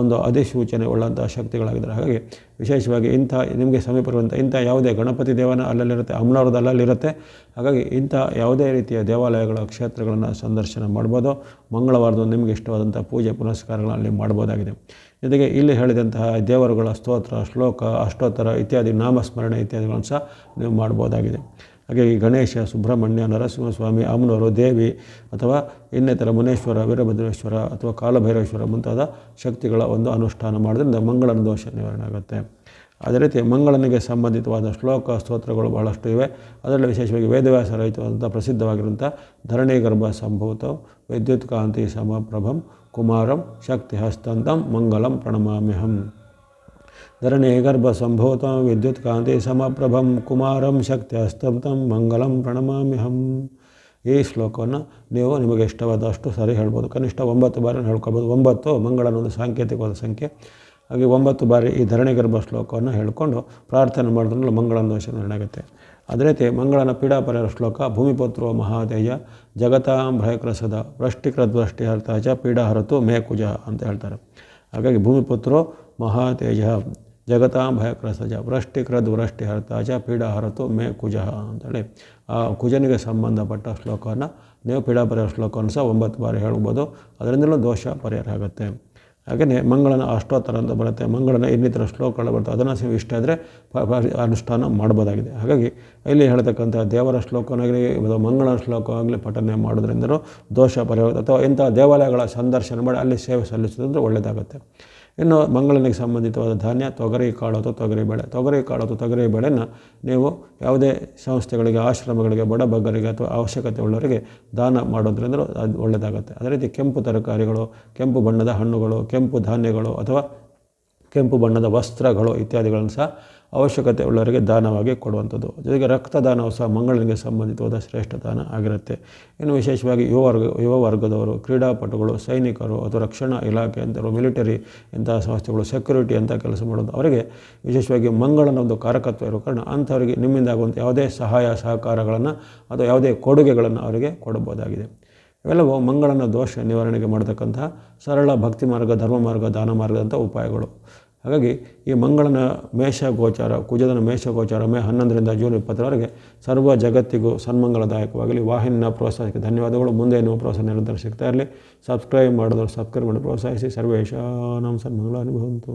ಒಂದು ಅಧಿಸೂಚನೆ ಉಳ್ಳಂಥ ಶಕ್ತಿಗಳಾಗಿದ್ದಾರೆ. ಹಾಗಾಗಿ ವಿಶೇಷವಾಗಿ ಇಂಥ ನಿಮಗೆ ಸಮೀಪವಿರುವಂಥ ಇಂಥ ಯಾವುದೇ ಗಣಪತಿ ದೇವನ ಅಲ್ಲಲ್ಲಿರುತ್ತೆ, ಅಮ್ಮನವ್ರದ್ದು ಅಲ್ಲಲ್ಲಿರುತ್ತೆ. ಹಾಗಾಗಿ ಇಂಥ ಯಾವುದೇ ರೀತಿಯ ದೇವಾಲಯಗಳ, ಕ್ಷೇತ್ರಗಳನ್ನು ಸಂದರ್ಶನ ಮಾಡ್ಬೋದು. ಮಂಗಳವಾರದ ನಿಮಗೆ ಇಷ್ಟವಾದಂಥ ಪೂಜೆ ಪುನಸ್ಕಾರಗಳನ್ನು ಅಲ್ಲಿ ಮಾಡ್ಬೋದಾಗಿದೆ. ಜೊತೆಗೆ ಇಲ್ಲಿ ಹೇಳಿದಂತಹ ದೇವರುಗಳ ಸ್ತೋತ್ರ, ಶ್ಲೋಕ, ಅಷ್ಟೋತ್ತರ ಇತ್ಯಾದಿ ನಾಮಸ್ಮರಣೆ ಇತ್ಯಾದಿಗಳನ್ನು ಸಹ ನೀವು ಮಾಡ್ಬೋದಾಗಿದೆ. ಹಾಗಾಗಿ ಗಣೇಶ, ಸುಬ್ರಹ್ಮಣ್ಯ, ನರಸಿಂಹಸ್ವಾಮಿ, ಅಮ್ಮನವರು, ದೇವಿ ಅಥವಾ ಇನ್ನಿತರ ಮುನೇಶ್ವರ, ವೀರಭದ್ರೇಶ್ವರ ಅಥವಾ ಕಾಲಭೈರೇಶ್ವರ ಮುಂತಾದ ಶಕ್ತಿಗಳ ಒಂದು ಅನುಷ್ಠಾನ ಮಾಡೋದ್ರಿಂದ ಮಂಗಳನ ದೋಷ ನಿವಾರಣೆ ಆಗುತ್ತೆ. ಅದೇ ರೀತಿ ಮಂಗಳನಿಗೆ ಸಂಬಂಧಿತವಾದ ಶ್ಲೋಕ, ಸ್ತೋತ್ರಗಳು ಬಹಳಷ್ಟು ಇವೆ. ಅದರಲ್ಲಿ ವಿಶೇಷವಾಗಿ ವೇದವ್ಯಾಸ ರಚಿತವಾದಂಥ ಪ್ರಸಿದ್ಧವಾಗಿರುವಂಥ ಧರಣೀಗರ್ಭ ಸಂಭೂತ ವಿದ್ಯುತ್ ಕಾಂತಿ ಸಮಪ್ರಭಂ ಕುಮಾರಂ ಶಕ್ತಿ ಹಸ್ತಂತಂ ಮಂಗಲಂ ಪ್ರಣಮಾಮ್ಯಹಂ. ಧರಣೀಗರ್ಭ ಸಂಭೂತ ವಿದ್ಯುತ್ ಕಾಂತಿ ಸಮಪ್ರಭಂ ಕುಮಾರಂ ಶಕ್ತಿ ಹಸ್ತಂತಂ ಮಂಗಲಂ ಪ್ರಣಮಾಮ್ಯಹಂ. ಈ ಶ್ಲೋಕವನ್ನು ನೀವು ನಿಮಗೆ ಇಷ್ಟವಾದಷ್ಟು ಸರಿ ಹೇಳ್ಬೋದು. ಕನಿಷ್ಠ 9 ಬಾರಿ ಹೇಳ್ಕೊಬೋದು. 9 ಮಂಗಳನ ಒಂದು ಸಾಂಕೇತಿಕವಾದ ಸಂಖ್ಯೆ. ಹಾಗೆ 9 ಬಾರಿ ಈ ಧರಣಿಗರ್ಭ ಶ್ಲೋಕವನ್ನು ಹೇಳಿಕೊಂಡು ಪ್ರಾರ್ಥನೆ ಮಾಡಿದ್ರೂ ಮಂಗಳನ ದೋಷ ನಿರ್ಣಯ ಆಗುತ್ತೆ. ಅದೇ ರೀತಿ ಮಂಗಳನ ಪೀಡಾಪರಿಹಾರ ಶ್ಲೋಕ ಭೂಮಿಪುತ್ರೋ ಮಹಾತೇಜ ಜಗತಾಂ ಭಯಕೃಸದ ವೃಷ್ಟಿಕೃದ್ವೃಷ್ಟಿಹರ್ತ ಚ ಪೀಡಾಹರತು ಮೇ ಕುಜ ಅಂತ ಹೇಳ್ತಾರೆ. ಹಾಗಾಗಿ ಭೂಮಿಪುತ್ರೋ ಮಹಾತೇಜ ಜಗತಾಂ ಭಯಕೃಸಜ ವೃಷ್ಟಿಕೃದ್ವೃಷ್ಟಿಹರ್ತ ಚ ಪೀಡಾಹರತು ಮೇ ಕುಜ ಅಂತೇಳಿ ಆ ಕುಜನಿಗೆ ಸಂಬಂಧಪಟ್ಟ ಶ್ಲೋಕವನ್ನು ನೀವು ಪೀಡಾಪರಿಹಾರ ಶ್ಲೋಕವನ್ನು ಸಹ 9 ಬಾರಿ ಹೇಳ್ಬೋದು. ಅದರಿಂದಲೂ ದೋಷ ಪರಿಹಾರ ಆಗುತ್ತೆ. ಹಾಗೆಯೇ ಮಂಗಳನ ಅಷ್ಟೋತ್ತರ ಅಂತ ಬರುತ್ತೆ, ಮಂಗಳನ ಇನ್ನಿತರ ಶ್ಲೋಕಗಳು ಬರ್ತವೆ. ಅದನ್ನು ಇಷ್ಟ ಆದರೆ ಅನುಷ್ಠಾನ ಮಾಡ್ಬೋದಾಗಿದೆ. ಹಾಗಾಗಿ ಇಲ್ಲಿ ಹೇಳ್ತಕ್ಕಂಥ ದೇವರ ಶ್ಲೋಕನಾಗಲಿ ಮಂಗಳನ ಶ್ಲೋಕವಾಗಲಿ ಪಠನೆ ಮಾಡೋದ್ರಿಂದಲೂ ದೋಷ ಪರಿಹಾರ ಅಥವಾ ಇಂಥ ದೇವಾಲಯಗಳ ಸಂದರ್ಶನ ಮಾಡಿ ಅಲ್ಲಿ ಸೇವೆ ಸಲ್ಲಿಸೋದಂದ್ರೆ ಒಳ್ಳೆಯದಾಗುತ್ತೆ. ಇನ್ನು ಮಂಗಳನಿಗೆ ಸಂಬಂಧಿತವಾದ ಧಾನ್ಯ ತೊಗರಿ ಕಾಳು ಅಥವಾ ತೊಗರಿಬೇಳೆ. ತೊಗರಿ ಕಾಳು ಅಥವಾ ತೊಗರಿಬೇಳೆನ ನೀವು ಯಾವುದೇ ಸಂಸ್ಥೆಗಳಿಗೆ, ಆಶ್ರಮಗಳಿಗೆ, ಬಡಬಗ್ಗರಿಗೆ ಅಥವಾ ಅವಶ್ಯಕತೆ ಉಳ್ಳವರಿಗೆ ದಾನ ಮಾಡೋದ್ರಿಂದ ಅದು ಒಳ್ಳೆಯದಾಗುತ್ತೆ. ಅದೇ ರೀತಿ ಕೆಂಪು ತರಕಾರಿಗಳು, ಕೆಂಪು ಬಣ್ಣದ ಹಣ್ಣುಗಳು, ಕೆಂಪು ಧಾನ್ಯಗಳು ಅಥವಾ ಕೆಂಪು ಬಣ್ಣದ ವಸ್ತ್ರಗಳು ಇತ್ಯಾದಿಗಳನ್ನು ಸಹ ಅವಶ್ಯಕತೆ ಉಳ್ಳವರಿಗೆ ದಾನವಾಗಿ ಕೊಡುವಂಥದ್ದು. ಜೊತೆಗೆ ರಕ್ತದಾನವು ಸಹ ಮಂಗಳನಿಗೆ ಸಂಬಂಧಿತವಾದ ಶ್ರೇಷ್ಠ ದಾನ ಆಗಿರುತ್ತೆ. ಇನ್ನು ವಿಶೇಷವಾಗಿ ಯುವ ವರ್ಗದವರು, ಕ್ರೀಡಾಪಟುಗಳು, ಸೈನಿಕರು ಅಥವಾ ರಕ್ಷಣಾ ಇಲಾಖೆ ಅಂತವರು, ಮಿಲಿಟರಿ ಇಂತಹ ಸಂಸ್ಥೆಗಳು, ಸೆಕ್ಯೂರಿಟಿ ಅಂತ ಕೆಲಸ ಮಾಡೋದು, ಅವರಿಗೆ ವಿಶೇಷವಾಗಿ ಮಂಗಳನ ಒಂದು ಕಾರಕತ್ವ ಇರೋ ಕಾರಣ ಅಂಥವರಿಗೆ ನಿಮ್ಮಿಂದ ಆಗುವಂಥ ಯಾವುದೇ ಸಹಾಯ ಸಹಕಾರಗಳನ್ನು ಅಥವಾ ಯಾವುದೇ ಕೊಡುಗೆಗಳನ್ನು ಅವರಿಗೆ ಕೊಡಬಹುದಾಗಿದೆ. ಇವೆಲ್ಲವೂ ಮಂಗಳನ ದೋಷ ನಿವಾರಣೆಗೆ ಮಾಡತಕ್ಕಂತಹ ಸರಳ ಭಕ್ತಿ ಮಾರ್ಗ, ಧರ್ಮ ಮಾರ್ಗ, ದಾನ ಮಾರ್ಗದಂಥ ಉಪಾಯಗಳು. ಹಾಗಾಗಿ ಈ ಮಂಗಳನ ಮೇಷಗೋಚಾರ, ಕುಜದನ ಮೇಷಗೋಚಾರ ಮೇ 11ರಿಂದ ಜೂನ್ 20ರವರೆಗೆ ಸರ್ವ ಜಗತ್ತಿಗೂ ಸನ್ಮಂಗಳದಾಯಕವಾಗಲಿ. ವಾಹಿನಿಯ ಪ್ರೋತ್ಸಾಹಕ್ಕೆ ಧನ್ಯವಾದಗಳು. ಮುಂದೆ ನಿಮ್ಮ ಪ್ರೋತ್ಸಾಹ ನಿರಂತರ ಸಿಗ್ತಾ ಇರಲಿ. ಸಬ್ಸ್ಕ್ರೈಬ್ ಮಾಡಿದವರು ಸಬ್ಸ್ಕ್ರೈಬ್ ಮಾಡಿ ಪ್ರೋತ್ಸಾಹಿಸಿ. ಸರ್ವೇಶಾನಾಂ ಸನ್ಮಂಗಳಾನಿ ಭವಂತು.